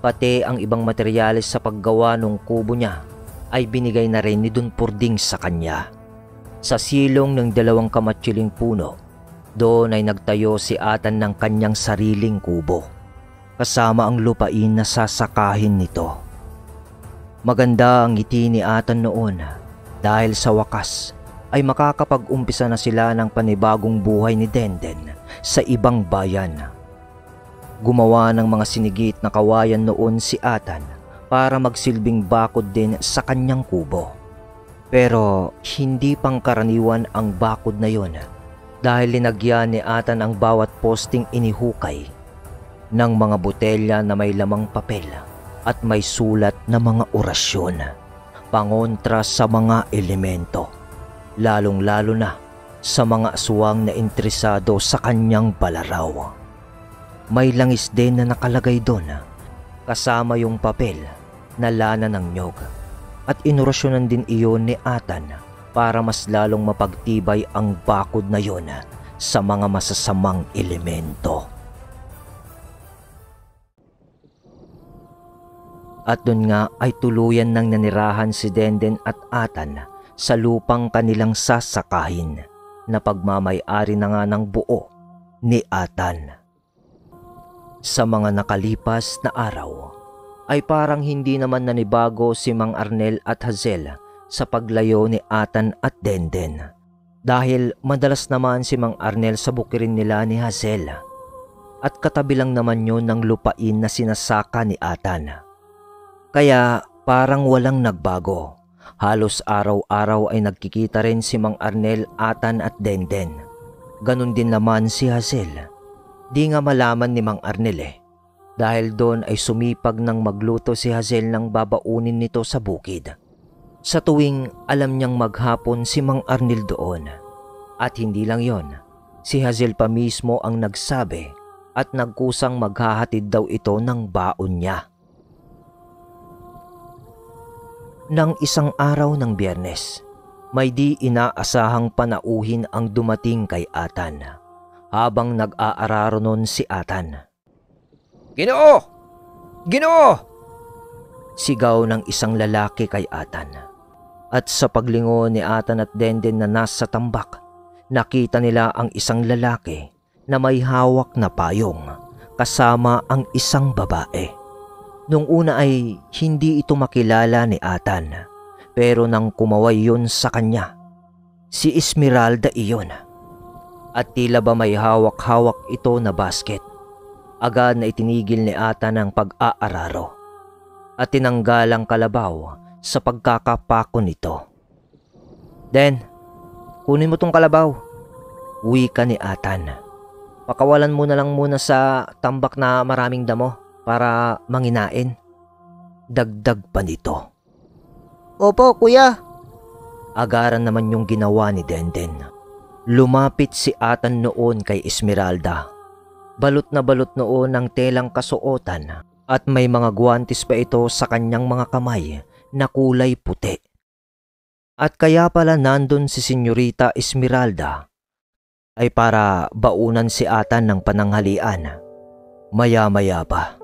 pati ang ibang materyales sa paggawa ng kubo niya ay binigay na rin ni Don Purding sa kanya. Sa silong ng 2 kamatsyuling puno, doon ay nagtayo si Atan ng kanyang sariling kubo, kasama ang lupain na sasakahin nito. Maganda ang ngiti ni Atan noon dahil sa wakas ay makakapag-umpisa na sila ng panibagong buhay ni Denden sa ibang bayan. Gumawa ng mga sinigit na kawayan noon si Atan para magsilbing bakod din sa kanyang kubo. Pero hindi pangkaraniwan ang bakod na yon dahil linagyan ni Atan ang bawat posting inihukay ng mga botelya na may lamang papel at may sulat na mga orasyon pangontra sa mga elemento, lalong-lalo na sa mga aswang na interesado sa kanyang balaraw. May langis din na nakalagay doon kasama yung papel na lana ng nyog, at inorasyonan din iyon ni Atan para mas lalong mapagtibay ang bakod na yon sa mga masasamang elemento. At doon nga ay tuluyan nang nanirahan si Denden at Atan sa lupang kanilang sasakahin na pagmamay-ari na nga ng buo ni Atan. Sa mga nakalipas na araw ay parang hindi naman nanibago si Mang Arnel at Hazel sa paglayo ni Atan at Denden, dahil madalas naman si Mang Arnel sa bukirin nila ni Hazel at katabi lang naman yun ng lupain na sinasaka ni Atan. Kaya parang walang nagbago. Halos araw-araw ay nagkikita rin si Mang Arnel, Atan at Denden. Ganon din naman si Hazel. Di nga malaman ni Mang Arnel dahil doon ay sumipag ng magluto si Hazel ng babaunin nito sa bukid. Sa tuwing alam niyang maghapon si Mang Arnel doon. At hindi lang yon, si Hazel pa mismo ang nagsabi at nagkusang maghahatid daw ito ng baon niya. Nang isang araw ng Biyernes, may di inaasahang panauhin ang dumating kay Atan habang nag-aararo nun si Atan. Ginoo! Ginoo! Sigaw ng isang lalaki kay Atan. At sa paglingon ni Atan at Denden na nasa tambak, nakita nila ang isang lalaki na may hawak na payong kasama ang isang babae. Nung una ay hindi ito makilala ni Atan, pero nang kumaway yun sa kanya, si Esmeralda iyon. At tila ba may hawak-hawak ito na basket. Agad na itinigil ni Atan ang pag-aararo at tinanggal ang kalabaw sa pagkakapako nito. "Den, kunin mo tong kalabaw," wika ni Atan. "Pakawalan mo na lang muna sa tambak na maraming damo para manginain." Dagdag pa nito. Opo, kuya. Agaran naman yung ginawa ni Denden. Lumapit si Atan noon kay Esmeralda. Balot na balot noon ng telang kasuotan at may mga guwantes pa ito sa kanyang mga kamay na kulay puti. At kaya pala nandun si Senyorita Esmeralda ay para baunan si Atan ng pananghalian. Maya-maya pa,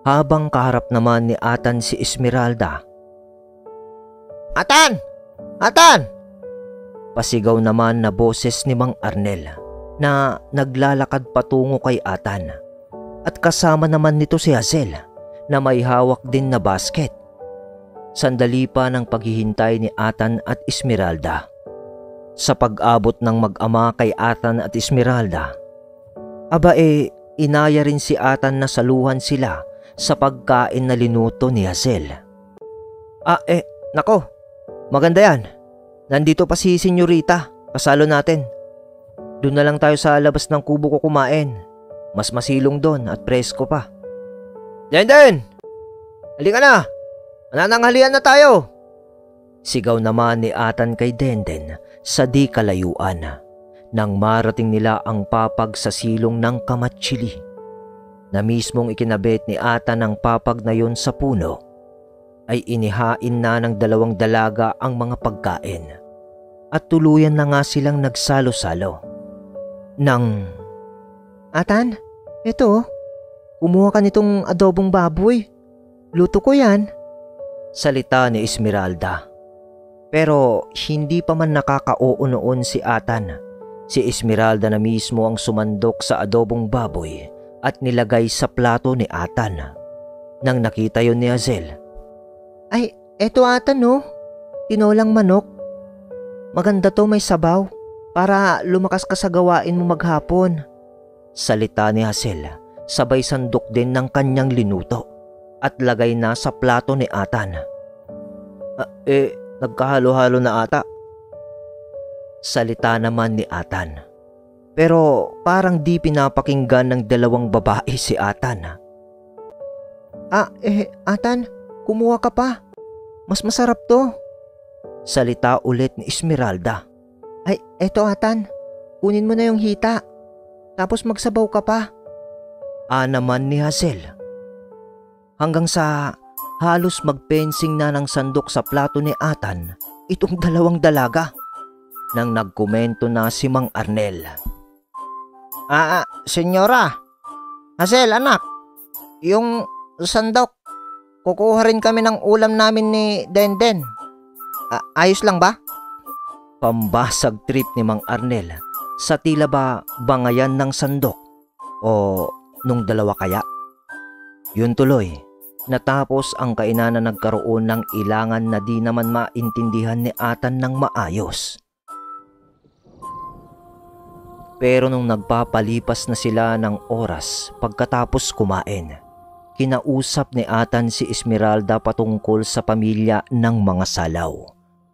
habang kaharap naman ni Atan si Esmeralda. Atan! Atan! Pasigaw naman na boses ni Mang Arnel na naglalakad patungo kay Atan. At kasama naman nito si Hazel na may hawak din na basket. Sandali pa ng paghihintay ni Atan at Esmeralda. Sa pag-abot ng mag-ama kay Atan at Esmeralda, inaya rin si Atan na saluhan sila sa pagkain na linuto ni Hazel. Nako, maganda yan. Nandito pa si Senyorita, kasalo natin. Doon na lang tayo sa labas ng kubo ko kumain. Mas masilong doon at presko pa. Denden! Halika na! Manananghalian na tayo! Sigaw naman ni Atan kay Denden sa di kalayuan nang marating nila ang papag sa silong ng Kamatsili. na mismong ikinabit ni Atan ang papag na yun sa puno, ay inihain na ng dalawang dalaga ang mga pagkain at tuluyan na nga silang nagsalo-salo. Atan, ito, kumuha ka nitong adobong baboy. Luto ko yan. Salita ni Esmeralda. Pero hindi pa man nakaka-oo noon si Atan. Si Esmeralda na mismo ang sumandok sa adobong baboy at nilagay sa plato ni Atan. Nang nakita yon ni Hazel, Ay, eto Atan no. Tinolang manok. Maganda to, may sabaw. Para lumakas ka sa gawain mo maghapon. salita ni Hazel, sabay sandok din ng kanyang linuto at lagay na sa plato ni Atan. Nagkahalo-halo na ata. Salita naman ni Atan. Pero parang di pinapakinggan ng dalawang babae si Atan. Atan, kumuha ka pa. Mas masarap to. Salita ulit ni Esmeralda. Ay, eto Atan, kunin mo na yung hita. Tapos magsabaw ka pa. Naman ni Hazel. Hanggang sa halos magpensing na ng sandok sa plato ni Atan itong dalawang dalaga nang nagkomento na si Mang Arnel. Senyora. Hazel, anak. Yung sandok. Kukuha rin kami ng ulam namin ni Denden. Ayos lang ba? Pambasag trip ni Mang Arnel sa tila ba bangayan ng sandok o nung dalawa kaya. Yun tuloy, natapos ang kainan na nagkaroon ng ilangan na di naman maintindihan ni Atan ng maayos. Pero nung nagpapalipas na sila ng oras pagkatapos kumain, kinausap ni Atan si Esmeralda patungkol sa pamilya ng mga salaw,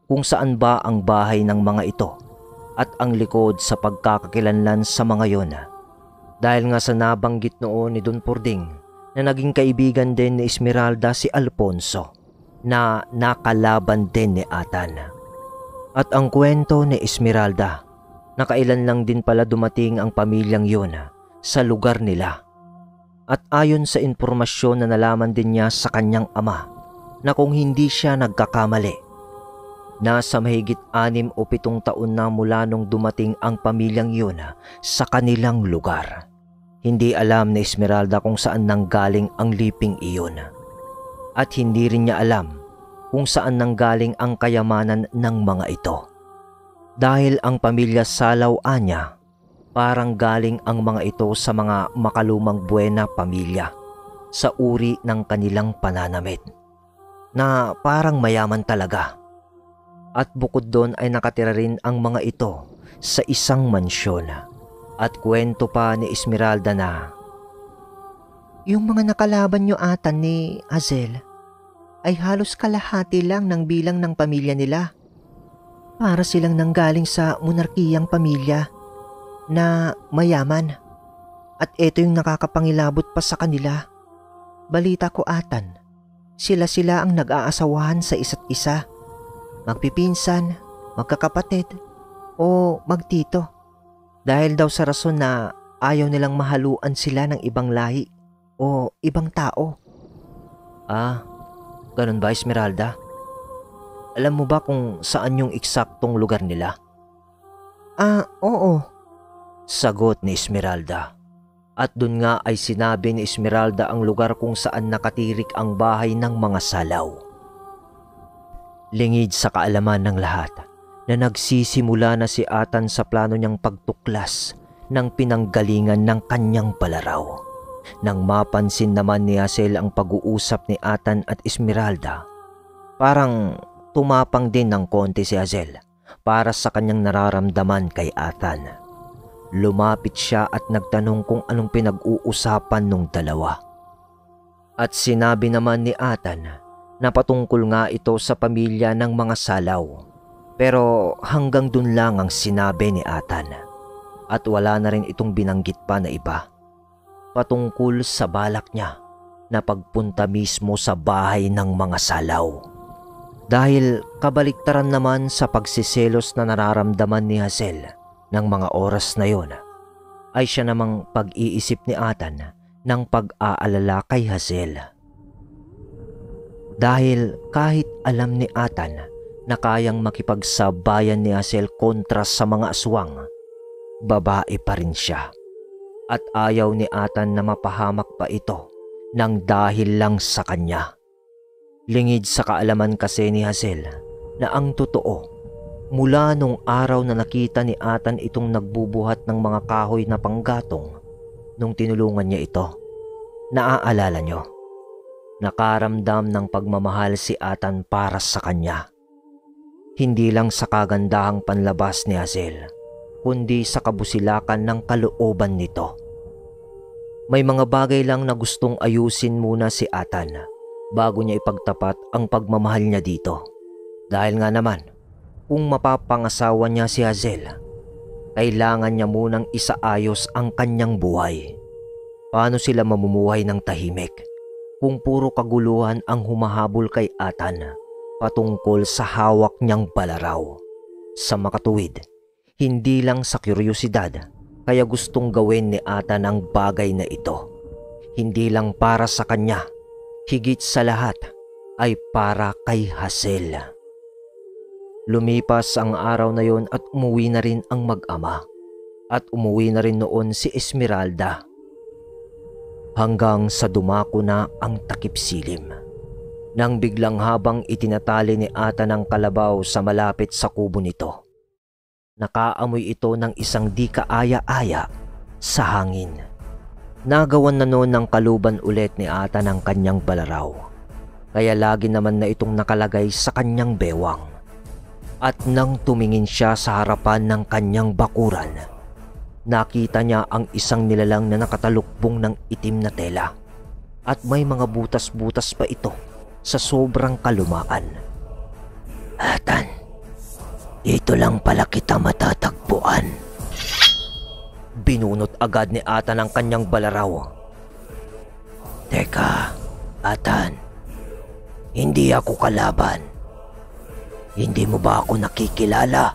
kung saan ba ang bahay ng mga ito at ang likod sa pagkakakilanlan sa mga yon. Dahil nga sa nabanggit noon ni Don Pording na naging kaibigan din ni Esmeralda si Alfonso na nakalaban din ni Atan. At ang kwento ni Esmeralda, nakailan lang din pala dumating ang pamilyang yun sa lugar nila. At ayon sa impormasyon na nalaman din niya sa kanyang ama na kung hindi siya nagkakamali, nasa mahigit 6 o 7 taon na mula nung dumating ang pamilyang yun sa kanilang lugar. Hindi alam ni Esmeralda kung saan nanggaling ang liping iyon. At hindi rin niya alam kung saan nanggaling ang kayamanan ng mga ito. Dahil ang pamilya Salaw anya, parang galing ang mga ito sa mga makalumang buena pamilya sa uri ng kanilang pananamit na parang mayaman talaga. At bukod doon ay nakatira rin ang mga ito sa isang mansyon. At kwento pa ni Esmeralda na yung mga nakalaban nyo Atan ni Hazel ay halos kalahati lang ng bilang ng pamilya nila. Para silang nanggaling sa monarkiyang pamilya na mayaman. At ito yung nakakapangilabot pa sa kanila. Balita ko Atan, sila ang nag-aasawahan sa isa't isa. Magpipinsan, magkakapatid, o magtito. Dahil daw sa rason na ayaw nilang mahaluan sila ng ibang lahi o ibang tao. Ganun ba Esmeralda? Alam mo ba kung saan yung eksaktong lugar nila? Oo. Sagot ni Esmeralda. At dun nga ay sinabi ni Esmeralda ang lugar kung saan nakatirik ang bahay ng mga salaw. Lingid sa kaalaman ng lahat na nagsisimula na si Atan sa plano niyang pagtuklas ng pinanggalingan ng kanyang palaraw. Nang mapansin naman ni Hazel ang pag-uusap ni Atan at Esmeralda, parang tumapang din ng konti si Hazel para sa kanyang nararamdaman kay Atan. Lumapit siya at nagtanong kung anong pinag-uusapan ng dalawa. At sinabi naman ni Atan na patungkol nga ito sa pamilya ng mga salaw. Pero hanggang dun lang ang sinabi ni Atan. At wala na rin itong binanggit pa na iba patungkol sa balak niya na pagpunta mismo sa bahay ng mga salaw. Dahil kabaliktaran naman sa pagsiselos na nararamdaman ni Hazel ng mga oras na yon, ay siya namang pag-iisip ni Atan ng pag-aalala kay Hazel. Dahil kahit alam ni Atan na kayang makipagsabayan ni Hazel kontra sa mga aswang, babae pa rin siya. At ayaw ni Atan na mapahamak pa ito nang dahil lang sa kanya. Lingid sa kaalaman kasi ni Hazel na ang totoo, mula nung araw na nakita ni Atan itong nagbubuhat ng mga kahoy na panggatong nung tinulungan niya ito. Naaalala nyo? Nakaramdam ng pagmamahal si Atan para sa kanya. Hindi lang sa kagandahang panlabas ni Hazel, kundi sa kabusilakan ng kalooban nito. May mga bagay lang na gustong ayusin muna si Atan bago niya ipagtapat ang pagmamahal niya dito. Dahil nga naman, kung mapapangasawa niya si Hazel, kailangan niya munang isaayos ang kanyang buhay. Paano sila mamumuhay ng tahimik kung puro kaguluhan ang humahabol kay Atan patungkol sa hawak niyang balaraw? Sa makatuwid, hindi lang sa kuryosidad kaya gustong gawin ni Atan ang bagay na ito. Hindi lang para sa kanya, higit sa lahat ay para kay Hazel. Lumipas ang araw na yon at umuwi na rin ang mag-ama. At umuwi na rin noon si Esmeralda. Hanggang sa dumako na ang takip silim. Nang biglang habang itinatali ni Atan ang kalabaw sa malapit sa kubo nito, nakaamoy ito ng isang di kaaya-aya sa hangin. Nagawan na noon ng kaluban ulit ni Atan ang kanyang balaraw. Kaya lagi naman na itong nakalagay sa kanyang bewang. At nang tumingin siya sa harapan ng kanyang bakuran, nakita niya ang isang nilalang na nakatalukbong ng itim na tela. At may mga butas-butas pa ito sa sobrang kalumaan. Atan, dito lang pala kita matatagpuan. Binunot agad ni Atan ang kanyang balaraw. Teka, Atan, hindi ako kalaban. Hindi mo ba ako nakikilala?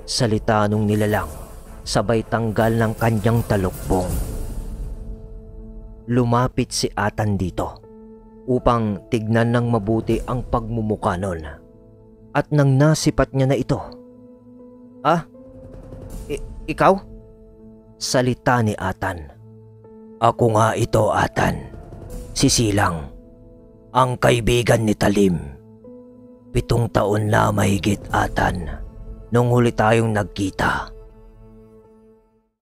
Salita nung nilalang, sabay tanggal ng kanyang talukbong. Lumapit si Atan dito upang tignan ng mabuti ang pagmumukha nun. At nang nasipat niya na ito, ikaw? Salita ni Atan. Ako nga ito, Atan. Si Silang, ang kaibigan ni Talim. 7 taon na mahigit, Atan, nung huli tayong nagkita.